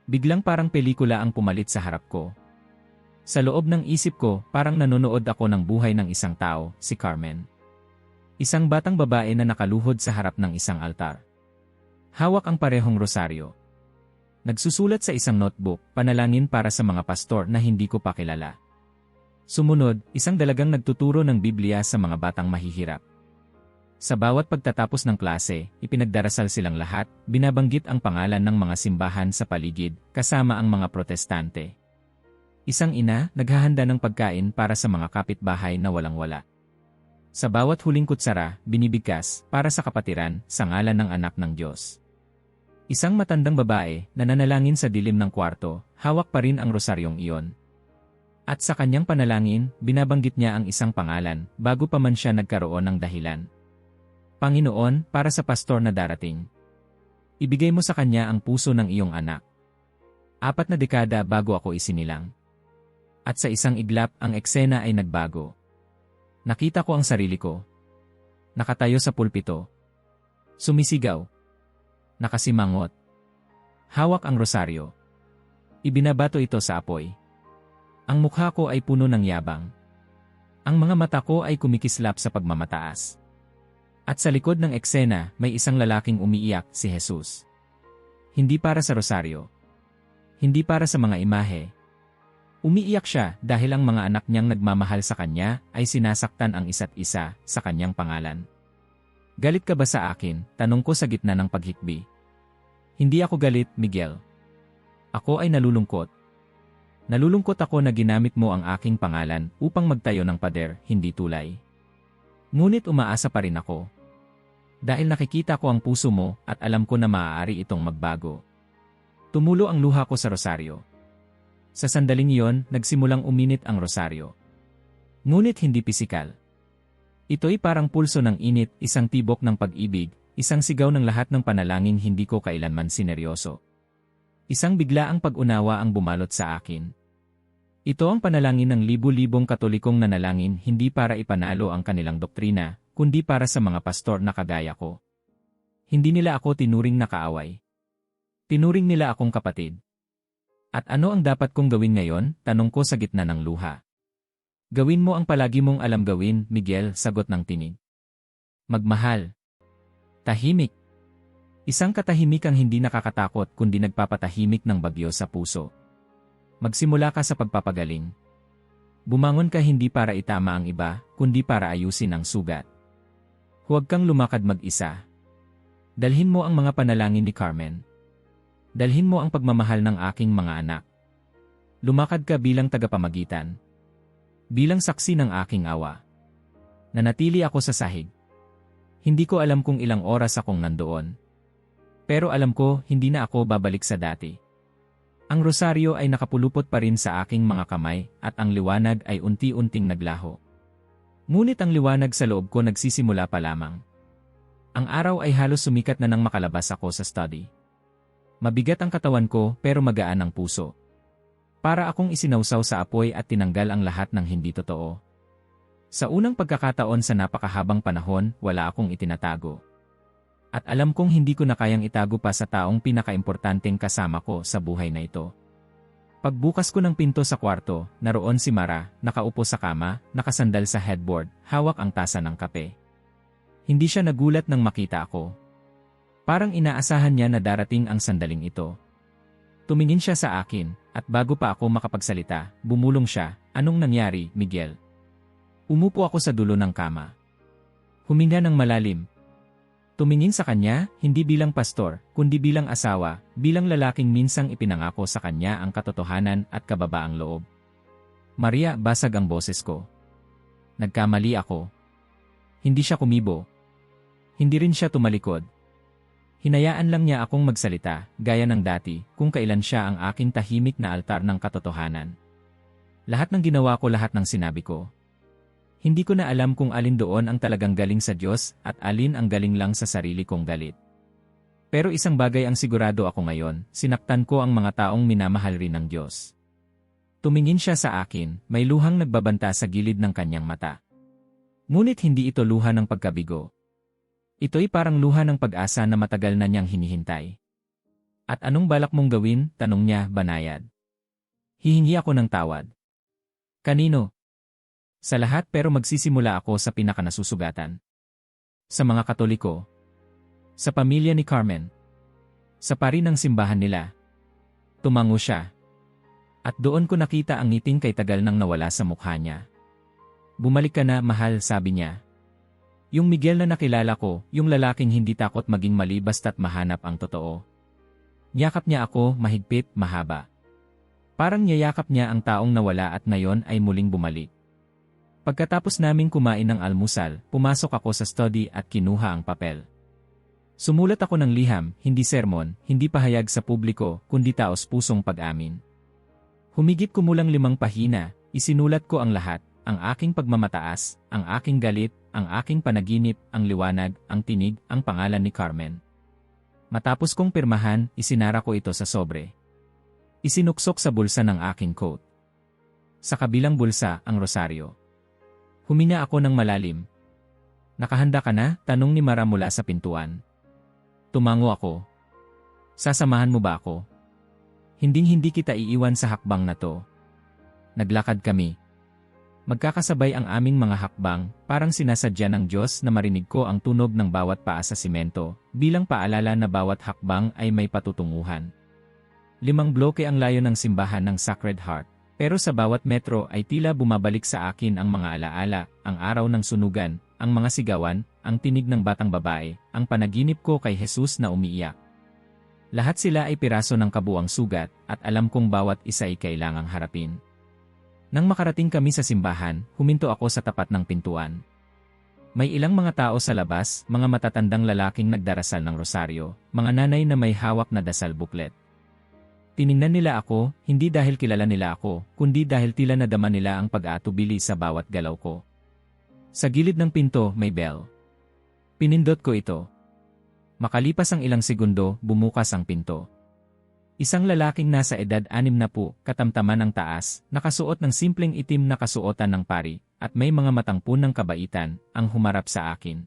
Biglang parang pelikula ang pumalit sa harap ko. Sa loob ng isip ko, parang nanonood ako ng buhay ng isang tao, si Carmen. Isang batang babae na nakaluhod sa harap ng isang altar. Hawak ang parehong rosaryo. Nagsusulat sa isang notebook, panalangin para sa mga pastor na hindi ko pa kilala. Sumunod, isang dalagang nagtuturo ng Biblia sa mga batang mahihirap. Sa bawat pagtatapos ng klase, ipinagdarasal silang lahat, binabanggit ang pangalan ng mga simbahan sa paligid, kasama ang mga protestante. Isang ina, naghahanda ng pagkain para sa mga kapitbahay na walang-wala. Sa bawat huling kutsara, binibigkas, para sa kapatiran, sa ngalan ng anak ng Diyos. Isang matandang babae, na nanalangin sa dilim ng kwarto, hawak pa rin ang rosaryong iyon. At sa kanyang panalangin, binabanggit niya ang isang pangalan, bago pa man siya nagkaroon ng dahilan. Panginoon, para sa pastor na darating. Ibigay mo sa kanya ang puso ng iyong anak. 4 na dekada bago ako isinilang. At sa isang iglap, ang eksena ay nagbago. Nakita ko ang sarili ko. Nakatayo sa pulpito. Sumisigaw. Nakasimangot. Hawak ang rosaryo. Ibinabato ito sa apoy. Ang mukha ko ay puno ng yabang. Ang mga mata ko ay kumikislap sa pagmamataas. At sa likod ng eksena, may isang lalaking umiiyak, si Jesus. Hindi para sa rosaryo. Hindi para sa mga imahe. Umiiyak siya dahil ang mga anak niyang nagmamahal sa kanya ay sinasaktan ang isa't isa sa kanyang pangalan. Galit ka ba sa akin? Tanong ko sa gitna ng paghikbi. Hindi ako galit, Miguel. Ako ay nalulungkot. Nalulungkot ako na ginamit mo ang aking pangalan upang magtayo ng pader, hindi tulay. Ngunit umaasa pa rin ako. Dahil nakikita ko ang puso mo at alam ko na maaari itong magbago. Tumulo ang luha ko sa rosaryo. Sa sandaling iyon, nagsimulang uminit ang rosaryo. Ngunit hindi pisikal. Ito'y parang pulso ng init, isang tibok ng pag-ibig, isang sigaw ng lahat ng panalangin hindi ko kailanman sineryoso. Isang biglaang pag-unawa ang bumalot sa akin. Ito ang panalangin ng libu-libong Katolikong nanalangin hindi para ipanalo ang kanilang doktrina, kundi para sa mga pastor na kagaya ko. Hindi nila ako tinuring na kaaway. Tinuring nila akong kapatid. At ano ang dapat kong gawin ngayon? Tanong ko sa gitna ng luha. Gawin mo ang palagi mong alam gawin, Miguel, sagot ng tinig. Magmahal. Tahimik. Isang katahimikang hindi nakakatakot kundi nagpapatahimik ng bagyo sa puso. Magsimula ka sa pagpapagaling. Bumangon ka hindi para itama ang iba, kundi para ayusin ang sugat. Huwag kang lumakad mag-isa. Dalhin mo ang mga panalangin ni Carmen. Dalhin mo ang pagmamahal ng aking mga anak. Lumakad ka bilang tagapamagitan. Bilang saksi ng aking awa. Nanatili ako sa sahig. Hindi ko alam kung ilang oras akong nandoon. Pero alam ko, hindi na ako babalik sa dati. Ang rosaryo ay nakapulupot pa rin sa aking mga kamay at ang liwanag ay unti-unting naglaho. Ngunit ang liwanag sa loob ko nagsisimula pa lamang. Ang araw ay halos sumikat na nang makalabas ako sa study. Mabigat ang katawan ko pero magaan ang puso. Para akong isinawsaw sa apoy at tinanggal ang lahat ng hindi totoo. Sa unang pagkakataon sa napakahabang panahon, wala akong itinatago. At alam kong hindi ko na kayang itago pa sa taong pinakaimportanteng kasama ko sa buhay na ito. Pagbukas ko ng pinto sa kwarto, naroon si Mara, nakaupo sa kama, nakasandal sa headboard, hawak ang tasa ng kape. Hindi siya nagulat nang makita ako. Parang inaasahan niya na darating ang sandaling ito. Tumingin siya sa akin, at bago pa ako makapagsalita, bumulong siya, "Anong nangyari, Miguel?" Umupo ako sa dulo ng kama. Huminga ng malalim. Tumingin sa kanya, hindi bilang pastor, kundi bilang asawa, bilang lalaking minsang ipinangako sa kanya ang katotohanan at kababaang loob. "Maria," basag ang boses ko. Nagkamali ako. Hindi siya kumibo. Hindi rin siya tumalikod. Hinayaan lang niya akong magsalita, gaya ng dati, kung kailan siya ang aking tahimik na altar ng katotohanan. Lahat ng ginawa ko, lahat ng sinabi ko. Hindi ko na alam kung alin doon ang talagang galing sa Diyos at alin ang galing lang sa sarili kong galit. Pero isang bagay ang sigurado ako ngayon, sinaktan ko ang mga taong minamahal rin ng Diyos. Tumingin siya sa akin, may luhang nagbabanta sa gilid ng kanyang mata. Ngunit hindi ito luha ng pagkabigo. Ito'y parang luha ng pag-asa na matagal na niyang hinihintay. "At anong balak mong gawin?" tanong niya, banayad. Hihingi ako ng tawad. Kanino? Sa lahat, pero magsisimula ako sa pinakanasusugatan. Sa mga Katoliko. Sa pamilya ni Carmen. Sa pari ng simbahan nila. Tumango siya. At doon ko nakita ang ngiting kay tagal nang nawala sa mukha niya. "Bumalik ka na, mahal," sabi niya. Yung Miguel na nakilala ko, yung lalaking hindi takot maging mali basta't mahanap ang totoo. Niyakap niya ako, mahigpit, mahaba. Parang niyayakap niya ang taong nawala at ngayon ay muling bumalik. Pagkatapos naming kumain ng almusal, pumasok ako sa study at kinuha ang papel. Sumulat ako ng liham, hindi sermon, hindi pahayag sa publiko, kundi taos-pusong pag-amin. Humigit kumulang 5 pahina, isinulat ko ang lahat, ang aking pagmamataas, ang aking galit, ang aking panaginip, ang liwanag, ang tinig, ang pangalan ni Carmen. Matapos kong pirmahan, isinara ko ito sa sobre. Isinuksok sa bulsa ng aking coat. Sa kabilang bulsa, ang rosaryo. Huminga ako ng malalim. "Nakahanda ka na?" tanong ni Mara mula sa pintuan. Tumango ako. Sasamahan mo ba ako? Hinding-hindi kita iiwan sa hakbang na to. Naglakad kami. Magkakasabay ang aming mga hakbang, parang sinasadya ng Diyos na marinig ko ang tunog ng bawat paa sa simento, bilang paalala na bawat hakbang ay may patutunguhan. 5 bloke ang layo ng simbahan ng Sacred Heart, pero sa bawat metro ay tila bumabalik sa akin ang mga alaala, ang araw ng sunugan, ang mga sigawan, ang tinig ng batang babae, ang panaginip ko kay Jesus na umiiyak. Lahat sila ay piraso ng kabuang sugat, at alam kong bawat isa ay kailangang harapin. Nang makarating kami sa simbahan, huminto ako sa tapat ng pintuan. May ilang mga tao sa labas, mga matatandang lalaking nagdarasal ng rosaryo, mga nanay na may hawak na dasal booklet. Tiningnan nila ako, hindi dahil kilala nila ako, kundi dahil tila nadama nila ang pag-aatubili sa bawat galaw ko. Sa gilid ng pinto, may bell. Pinindot ko ito. Makalipas ang ilang segundo, bumukas ang pinto. Isang lalaking nasa edad 60, katamtaman ng taas, nakasuot ng simpleng itim na kasuotan ng pari, at may mga matang punang kabaitan, ang humarap sa akin.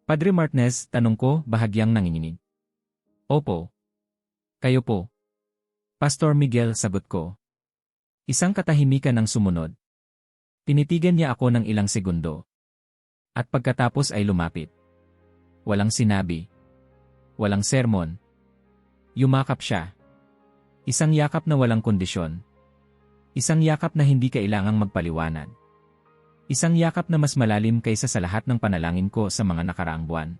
Padre Martinez, tanong ko, bahagyang nanginginig. Opo. Kayo po. Pastor Miguel, sagot ko. Isang katahimikan ang sumunod. Tinitigan niya ako ng ilang segundo. At pagkatapos ay lumapit. Walang sinabi. Walang sermon. Yumakap siya. Isang yakap na walang kondisyon. Isang yakap na hindi kailangang magpaliwanag. Isang yakap na mas malalim kaysa sa lahat ng panalangin ko sa mga nakaraang buwan.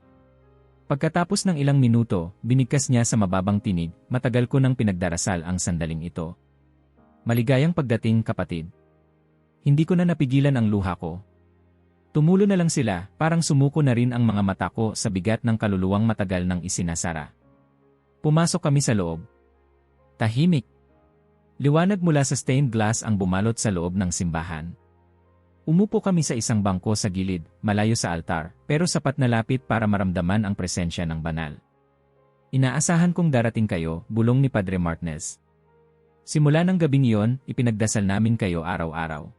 Pagkatapos ng ilang minuto, binigkas niya sa mababang tinig, matagal ko nang pinagdarasal ang sandaling ito. Maligayang pagdating, kapatid. Hindi ko na napigilan ang luha ko. Tumulo na lang sila, parang sumuko na rin ang mga mata ko sa bigat ng kaluluwang matagal nang isinasara. Pumasok kami sa loob. Tahimik. Liwanag mula sa stained glass ang bumalot sa loob ng simbahan. Umupo kami sa isang bangko sa gilid, malayo sa altar, pero sapat na lapit para maramdaman ang presensya ng banal. Inaasahan kong darating kayo, bulong ni Padre Martinez. Simula ng gabing iyon, ipinagdasal namin kayo araw-araw.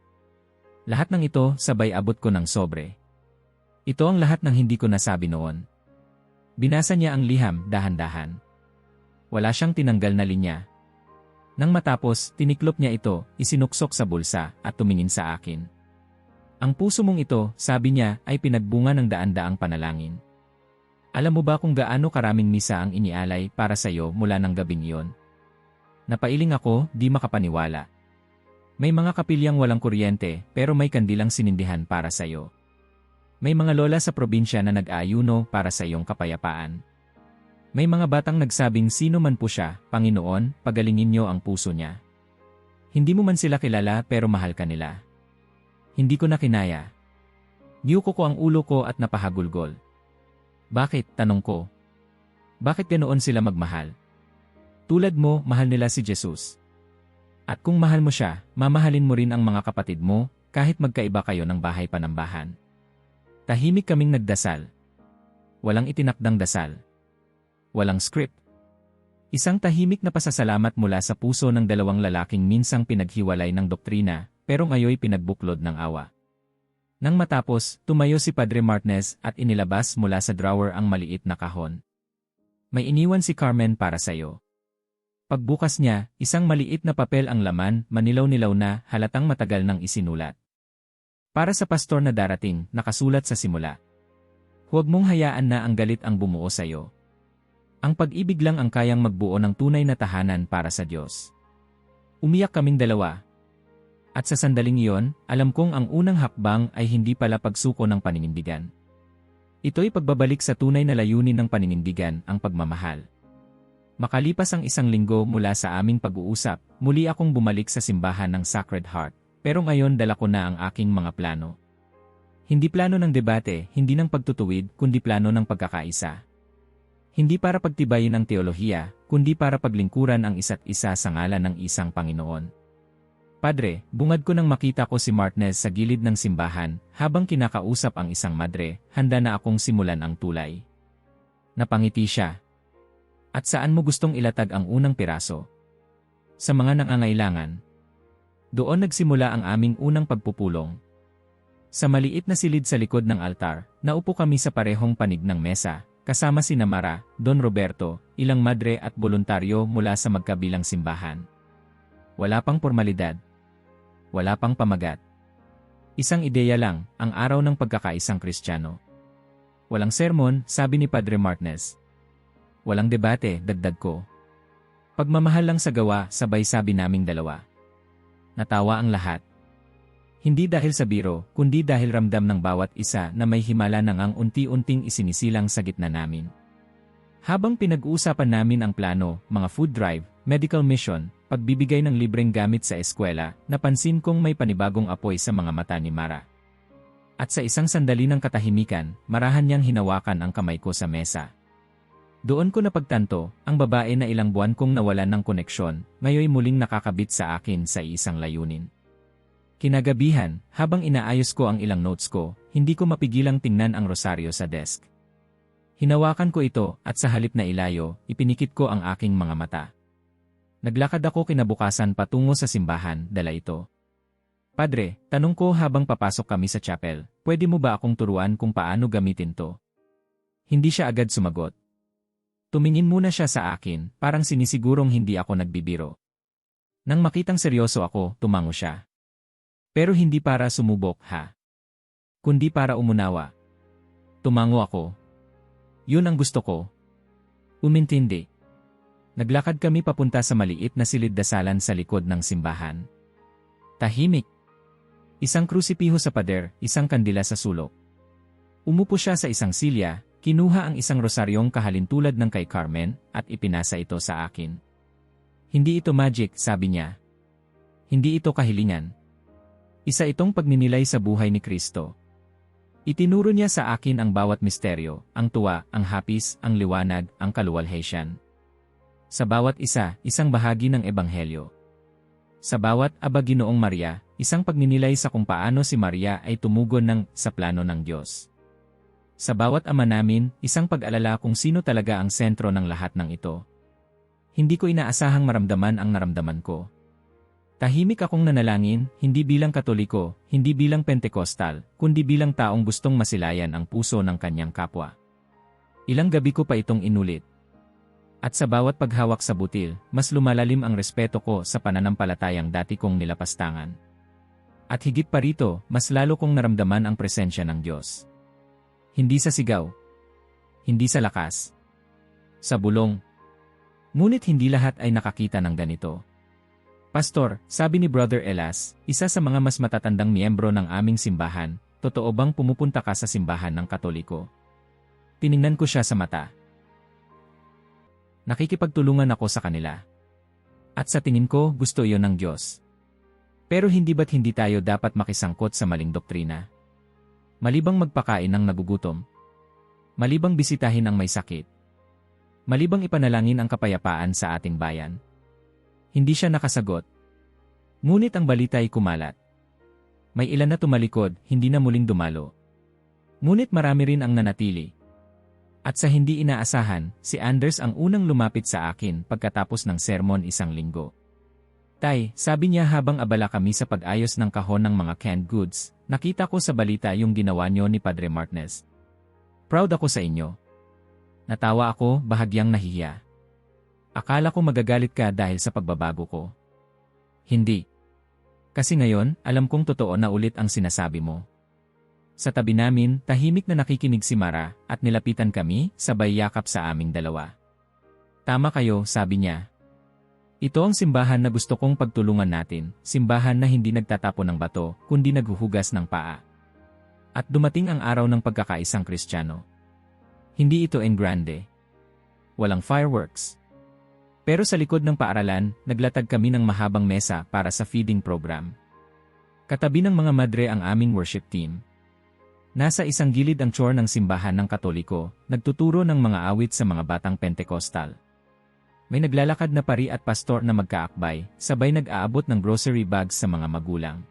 Lahat ng ito, sabay abot ko ng sobre. Ito ang lahat ng hindi ko nasabi noon. Binasa niya ang liham, dahan-dahan. Wala siyang tinanggal na linya. Nang matapos, tiniklop niya ito, isinuksok sa bulsa, at tumingin sa akin. Ang puso mong ito, sabi niya, ay pinagbunga ng daan-daang panalangin. Alam mo ba kung gaano karaming misa ang inialay para sa iyo mula ng gabing iyon? Napailing ako, di makapaniwala. May mga kapilyang walang kuryente, pero may kandilang sinindihan para sa iyo. May mga lola sa probinsya na nag-aayuno para sa iyong kapayapaan. May mga batang nagsabing sino man po siya, Panginoon, pagalingin niyo ang puso niya. Hindi mo man sila kilala pero mahal ka nila. Hindi ko na kinaya. Niyuko ko ang ulo ko at napahagulgol. Bakit, tanong ko. Bakit ganoon sila magmahal? Tulad mo, mahal nila si Jesus. At kung mahal mo siya, mamahalin mo rin ang mga kapatid mo, kahit magkaiba kayo ng bahay panambahan. Tahimik kaming nagdasal. Walang itinakdang dasal. Walang script. Isang tahimik na pasasalamat mula sa puso ng dalawang lalaking minsang pinaghiwalay ng doktrina, pero ngayoy pinagbuklod ng awa. Nang matapos, tumayo si Padre Martinez at inilabas mula sa drawer ang maliit na kahon. May iniwan si Carmen para sa'yo. Pagbukas niya, isang maliit na papel ang laman, manilaw-nilaw na, halatang matagal nang isinulat. Para sa pastor na darating, nakasulat sa simula. Huwag mong hayaan na ang galit ang bumuo sa'yo. Ang pag-ibig lang ang kayang magbuo ng tunay na tahanan para sa Diyos. Umiyak kaming dalawa. At sa sandaling iyon, alam kong ang unang hakbang ay hindi pala pagsuko ng paninindigan. Ito'y pagbabalik sa tunay na layunin ng paninindigan, ang pagmamahal. Makalipas ang isang linggo mula sa aming pag-uusap, muli akong bumalik sa simbahan ng Sacred Heart, pero ngayon dala ko na ang aking mga plano. Hindi plano ng debate, hindi ng pagtutuwid, kundi plano ng pagkakaisa. Hindi para pagtibayin ang teolohiya, kundi para paglingkuran ang isa't isa sa ngalan ng isang Panginoon. Padre, bungad ko nang makita ko si Martinez sa gilid ng simbahan, habang kinakausap ang isang madre, handa na akong simulan ang tulay. Napangiti siya. At saan mo gustong ilatag ang unang piraso? Sa mga nangangailangan. Doon nagsimula ang aming unang pagpupulong. Sa maliit na silid sa likod ng altar, naupo kami sa parehong panig ng mesa, kasama sina Mara, Don Roberto, ilang madre at voluntaryo mula sa magkabilang simbahan. Wala pang formalidad. Wala pang pamagat. Isang ideya lang, ang araw ng pagkakaisang Kristiyano. Walang sermon, sabi ni Padre Martinez. Walang debate, dagdag ko. Pagmamahal lang sa gawa, sabay sabi naming dalawa. Natawa ang lahat. Hindi dahil sa biro, kundi dahil ramdam ng bawat isa na may himala nang ang unti-unting isinisilang sa gitna namin. Habang pinag-uusapan namin ang plano, mga food drive, medical mission, pagbibigay ng libreng gamit sa eskwela, napansin kong may panibagong apoy sa mga mata ni Mara. At sa isang sandali ng katahimikan, marahan niyang hinawakan ang kamay ko sa mesa. Doon ko napagtanto, ang babae na ilang buwan kong nawalan ng koneksyon, ngayon muling nakakabit sa akin sa isang layunin. Kinagabihan, habang inaayos ko ang ilang notes ko, hindi ko mapigilang tingnan ang rosaryo sa desk. Hinawakan ko ito at sa halip na ilayo, ipinikit ko ang aking mga mata. Naglakad ako kinabukasan patungo sa simbahan, dala ito. Padre, tanong ko habang papasok kami sa chapel, pwede mo ba akong turuan kung paano gamitin to? Hindi siya agad sumagot. Tumingin muna siya sa akin, parang sinisigurong hindi ako nagbibiro. Nang makitang seryoso ako, tumango siya. Pero hindi para sumubok, ha? Kundi para umunawa. Tumango ako. Yun ang gusto ko. Umintindi. Naglakad kami papunta sa maliit na silid-dasalan sa likod ng simbahan. Tahimik. Isang krusipiho sa pader, isang kandila sa sulok. Umupo siya sa isang silya, kinuha ang isang rosaryong kahalintulad ng kay Carmen at ipinasa ito sa akin. Hindi ito magic, sabi niya. Hindi ito kahilingan. Isa itong pagninilay sa buhay ni Kristo. Itinuro niya sa akin ang bawat misteryo, ang tuwa, ang hapis, ang liwanag, ang kaluwalhatian. Sa bawat isa, isang bahagi ng Ebanghelyo. Sa bawat Aba Ginoong Maria, isang pagninilay sa kung paano si Maria ay tumugon sa plano ng Diyos. Sa bawat ama namin, isang pag-alala kung sino talaga ang sentro ng lahat ng ito. Hindi ko inaasahang maramdaman ang naramdaman ko. Tahimik akong nanalangin, hindi bilang Katoliko, hindi bilang Pentekostal, kundi bilang taong gustong masilayan ang puso ng kanyang kapwa. Ilang gabi ko pa itong inulit. At sa bawat paghawak sa butil, mas lumalalim ang respeto ko sa pananampalatayang dati kong nilapastangan. At higit pa rito, mas lalo kong naramdaman ang presensya ng Diyos. Hindi sa sigaw. Hindi sa lakas. Sa bulong. Ngunit hindi lahat ay nakakita ng ganito. Pastor, sabi ni Brother Elas, isa sa mga mas matatandang miyembro ng aming simbahan, totoo bang pumupunta ka sa simbahan ng Katoliko? Tiningnan ko siya sa mata. Nakikipagtulungan ako sa kanila. At sa tingin ko, gusto iyon ng Diyos. Pero hindi ba't hindi tayo dapat makisangkot sa maling doktrina? Malibang magpakain ng nagugutom. Malibang bisitahin ang may sakit. Malibang ipanalangin ang kapayapaan sa ating bayan. Hindi siya nakasagot. Ngunit ang balita ay kumalat. May ilan na tumalikod, hindi na muling dumalo. Ngunit marami rin ang nanatili. At sa hindi inaasahan, si Anders ang unang lumapit sa akin pagkatapos ng sermon isang linggo. Tay, sabi niya habang abala kami sa pag-ayos ng kahon ng mga canned goods, nakita ko sa balita yung ginawa niyo ni Padre Martinez. Proud ako sa inyo. Natawa ako, bahagyang nahihiya. Akala ko magagalit ka dahil sa pagbabago ko. Hindi. Kasi ngayon, alam kong totoo na ulit ang sinasabi mo. Sa tabi namin, tahimik na nakikinig si Mara at nilapitan kami, sabay yakap sa aming dalawa. Tama kayo, sabi niya. Ito ang simbahan na gusto kong pagtulungan natin, simbahan na hindi nagtatapon ng bato, kundi naghuhugas ng paa. At dumating ang araw ng pagkakaisang Kristiyano. Hindi ito en grande. Walang fireworks. Pero sa likod ng paaralan, naglatag kami ng mahabang mesa para sa feeding program. Katabi ng mga madre ang aming worship team. Nasa isang gilid ang chore ng simbahan ng Katoliko, nagtuturo ng mga awit sa mga batang Pentekostal. May naglalakad na pari at pastor na magkaakbay, sabay nag-aabot ng grocery bags sa mga magulang.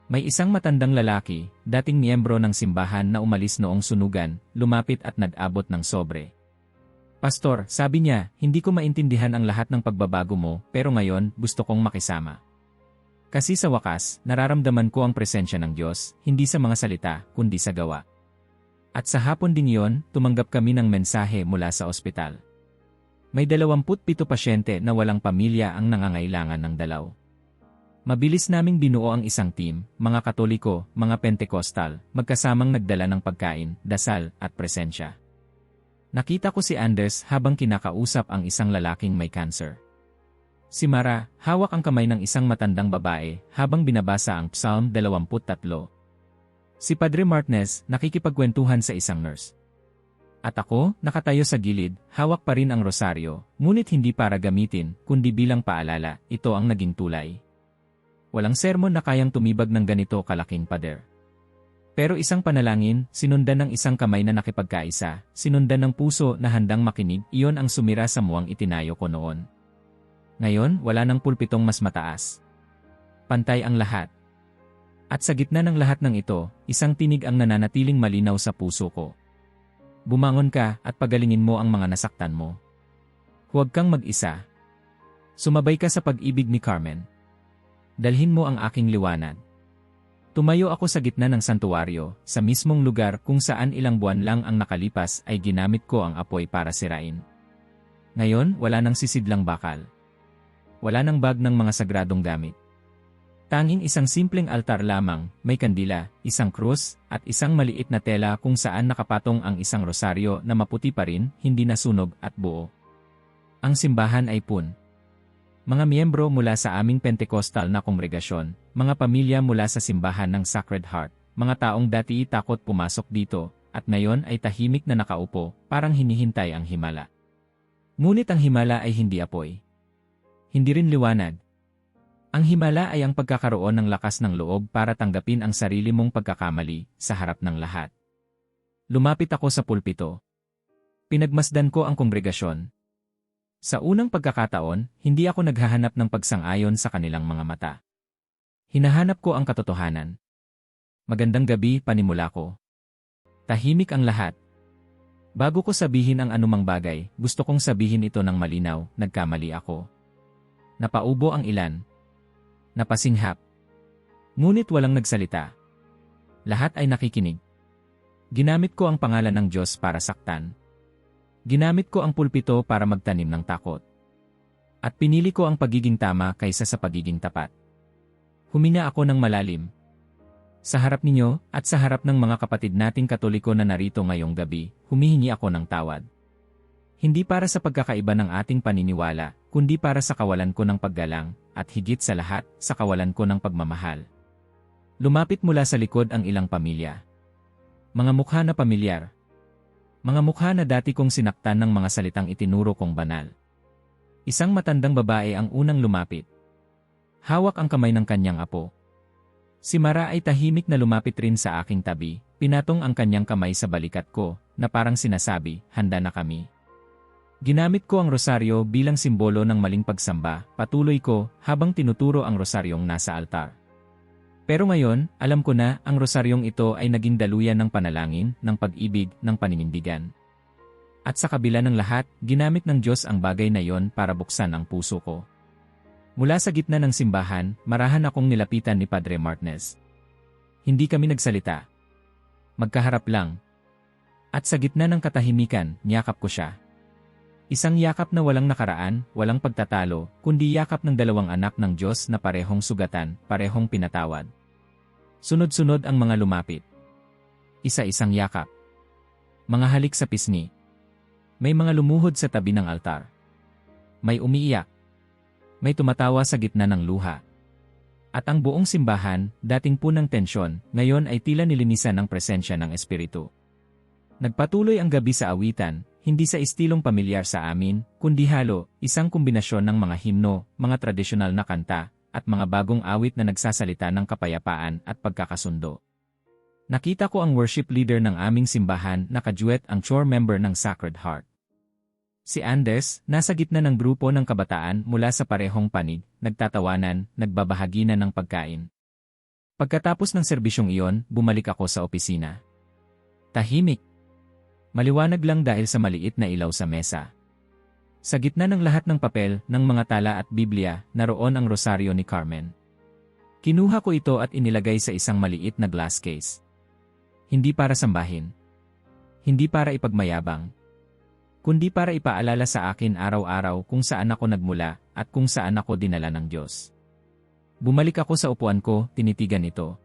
May isang matandang lalaki, dating miyembro ng simbahan na umalis noong sunugan, lumapit at nag-abot ng sobre. Pastor, sabi niya, hindi ko maintindihan ang lahat ng pagbabago mo, pero ngayon, gusto kong makisama. Kasi sa wakas, nararamdaman ko ang presensya ng Diyos, hindi sa mga salita, kundi sa gawa. At sa hapon ding yon, tumanggap kami ng mensahe mula sa ospital. May 27 pasyente na walang pamilya ang nangangailangan ng dalaw. Mabilis naming binuo ang isang team, mga Katoliko, mga Pentekostal, magkasamang nagdala ng pagkain, dasal, at presensya. Nakita ko si Anders habang kinakausap ang isang lalaking may cancer. Si Mara, hawak ang kamay ng isang matandang babae habang binabasa ang Psalm 23. Si Padre Martinez, nakikipagkwentuhan sa isang nurse. At ako, nakatayo sa gilid, hawak pa rin ang rosaryo, ngunit hindi para gamitin, kundi bilang paalala, ito ang naging tulay. Walang sermon na kayang tumibag ng ganito kalaking pader. Pero isang panalangin, sinundan ng isang kamay na nakipagkaisa, sinundan ng puso na handang makinig, iyon ang sumira sa muwang itinayo ko noon. Ngayon, wala nang pulpitong mas mataas. Pantay ang lahat. At sa gitna ng lahat ng ito, isang tinig ang nananatiling malinaw sa puso ko. Bumangon ka at pagalingin mo ang mga nasaktan mo. Huwag kang mag-isa. Sumabay ka sa pag-ibig ni Carmen. Dalhin mo ang aking liwanag. Tumayo ako sa gitna ng santuwaryo, sa mismong lugar kung saan ilang buwan lang ang nakalipas ay ginamit ko ang apoy para sirain. Ngayon, wala nang sisidlang bakal. Wala nang bag ng mga sagradong gamit. Tanging isang simpleng altar lamang, may kandila, isang krus, at isang maliit na tela kung saan nakapatong ang isang rosaryo na maputi pa rin, hindi nasunog at buo. Ang simbahan ay mga miyembro mula sa aming Pentekostal na kongregasyon, mga pamilya mula sa simbahan ng Sacred Heart, mga taong dati takot pumasok dito, at ngayon ay tahimik na nakaupo, parang hinihintay ang himala. Ngunit ang himala ay hindi apoy. Hindi rin liwanag. Ang himala ay ang pagkakaroon ng lakas ng loob para tanggapin ang sarili mong pagkakamali sa harap ng lahat. Lumapit ako sa pulpito. Pinagmasdan ko ang kongregasyon. Sa unang pagkakataon, hindi ako naghahanap ng pagsang-ayon sa kanilang mga mata. Hinahanap ko ang katotohanan. Magandang gabi, panimula ko. Tahimik ang lahat. Bago ko sabihin ang anumang bagay, gusto kong sabihin ito ng malinaw, nagkamali ako. Napaubo ang ilan. Napasinghap. Ngunit walang nagsalita. Lahat ay nakikinig. Ginamit ko ang pangalan ng Diyos para saktan. Ginamit ko ang pulpito para magtanim ng takot. At pinili ko ang pagiging tama kaysa sa pagiging tapat. Huminga ako ng malalim. Sa harap ninyo at sa harap ng mga kapatid nating Katoliko na narito ngayong gabi, humihingi ako ng tawad. Hindi para sa pagkakaiba ng ating paniniwala, kundi para sa kawalan ko ng paggalang, at higit sa lahat, sa kawalan ko ng pagmamahal. Lumapit mula sa likod ang ilang pamilya. Mga mukha na pamilyar. Mga mukha na dati kong sinaktan ng mga salitang itinuro kong banal. Isang matandang babae ang unang lumapit. Hawak ang kamay ng kanyang apo. Si Mara ay tahimik na lumapit rin sa aking tabi, pinatong ang kanyang kamay sa balikat ko, na parang sinasabi, handa na kami. Ginamit ko ang rosaryo bilang simbolo ng maling pagsamba, patuloy ko, habang tinuturo ang rosaryong nasa altar. Pero ngayon, alam ko na, ang rosaryong ito ay naging daluyan ng panalangin, ng pag-ibig, ng paninindigan. At sa kabila ng lahat, ginamit ng Diyos ang bagay na yon para buksan ang puso ko. Mula sa gitna ng simbahan, marahan akong nilapitan ni Padre Martinez. Hindi kami nagsalita. Magkaharap lang. At sa gitna ng katahimikan, niyakap ko siya. Isang yakap na walang nakaraan, walang pagtatalo, kundi yakap ng dalawang anak ng Diyos na parehong sugatan, parehong pinatawad. Sunod-sunod ang mga lumapit. Isa-isang yakap. Mga halik sa pisngi. May mga lumuhod sa tabi ng altar. May umiiyak. May tumatawa sa gitna ng luha. At ang buong simbahan, dating punang tensyon, ngayon ay tila nilinisan ng presensya ng Espiritu. Nagpatuloy ang gabi sa awitan, hindi sa estilong pamilyar sa amin, kundi halo, isang kombinasyon ng mga himno, mga tradisyonal na kanta, at mga bagong awit na nagsasalita ng kapayapaan at pagkakasundo. Nakita ko ang worship leader ng aming simbahan na kaduet ang chore member ng Sacred Heart. Si Anders, nasa gitna ng grupo ng kabataan mula sa parehong panig, nagtatawanan, nagbabahagi na ng pagkain. Pagkatapos ng serbisyong iyon, bumalik ako sa opisina. Tahimik. Maliwanag lang dahil sa maliit na ilaw sa mesa. Sa gitna ng lahat ng papel, ng mga tala at Biblia, naroon ang rosaryo ni Carmen. Kinuha ko ito at inilagay sa isang maliit na glass case. Hindi para sambahin. Hindi para ipagmayabang, kundi para ipaalala sa akin araw-araw kung saan ako nagmula at kung saan ako dinala ng Diyos. Bumalik ako sa upuan ko, tinitigan ito.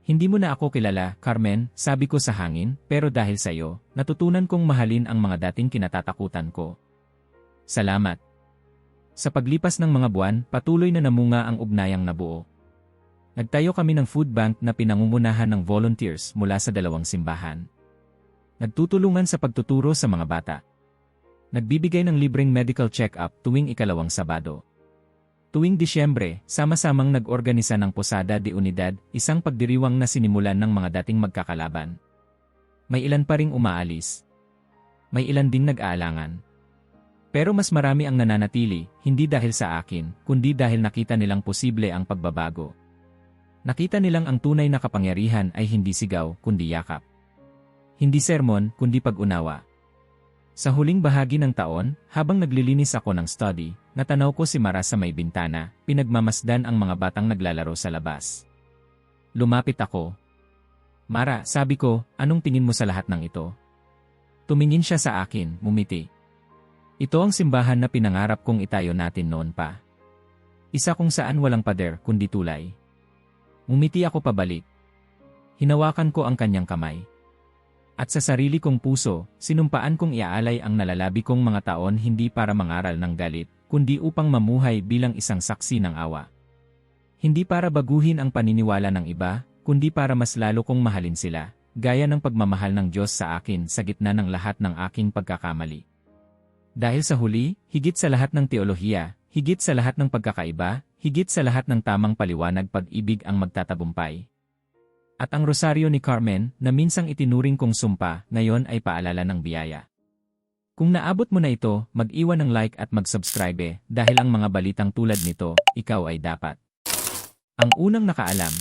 Hindi mo na ako kilala, Carmen, sabi ko sa hangin, pero dahil sa iyo, natutunan kong mahalin ang mga dating kinatatakutan ko. Salamat. Sa paglipas ng mga buwan, patuloy na namunga ang ugnayang nabuo. Nagtayo kami ng food bank na pinangungunahan ng volunteers mula sa 2 simbahan. Nagtutulungan sa pagtuturo sa mga bata. Nagbibigay ng libreng medical check-up tuwing ikalawang Sabado. Tuwing Disyembre, sama-samang nag-organisa ng Posada de Unidad, isang pagdiriwang na sinimulan ng mga dating magkakalaban. May ilan pa ring umaalis. May ilan ding nag-aalangan. Pero mas marami ang nananatili, hindi dahil sa akin, kundi dahil nakita nilang posible ang pagbabago. Nakita nilang ang tunay na kapangyarihan ay hindi sigaw, kundi yakap. Hindi sermon, kundi pag-unawa. Sa huling bahagi ng taon, habang naglilinis ako ng study, natanaw ko si Mara sa may bintana, pinagmamasdan ang mga batang naglalaro sa labas. Lumapit ako. Mara, sabi ko, anong tingin mo sa lahat ng ito? Tumingin siya sa akin, ngumiti. Ito ang simbahan na pinangarap kong itayo natin noon pa. Isa kung saan walang pader kundi tulay. Ngumiti ako pabalik. Hinawakan ko ang kanyang kamay. At sa sarili kong puso, sinumpaan kong iaalay ang nalalabi kong mga taon hindi para mangaral ng galit, kundi upang mamuhay bilang isang saksi ng awa. Hindi para baguhin ang paniniwala ng iba, kundi para mas lalo kong mahalin sila, gaya ng pagmamahal ng Diyos sa akin sa gitna ng lahat ng aking pagkakamali. Dahil sa huli, higit sa lahat ng teolohiya, higit sa lahat ng pagkakaiba, higit sa lahat ng tamang paliwanag, pag-ibig ang magtatagumpay. At ang rosaryo ni Carmen, na minsang itinuring kong sumpa, ngayon ay paalala ng biyaya. Kung naabot mo na ito, mag-iwan ng like at mag-subscribe dahil ang mga balitang tulad nito, ikaw ay dapat. Ang unang nakaalam.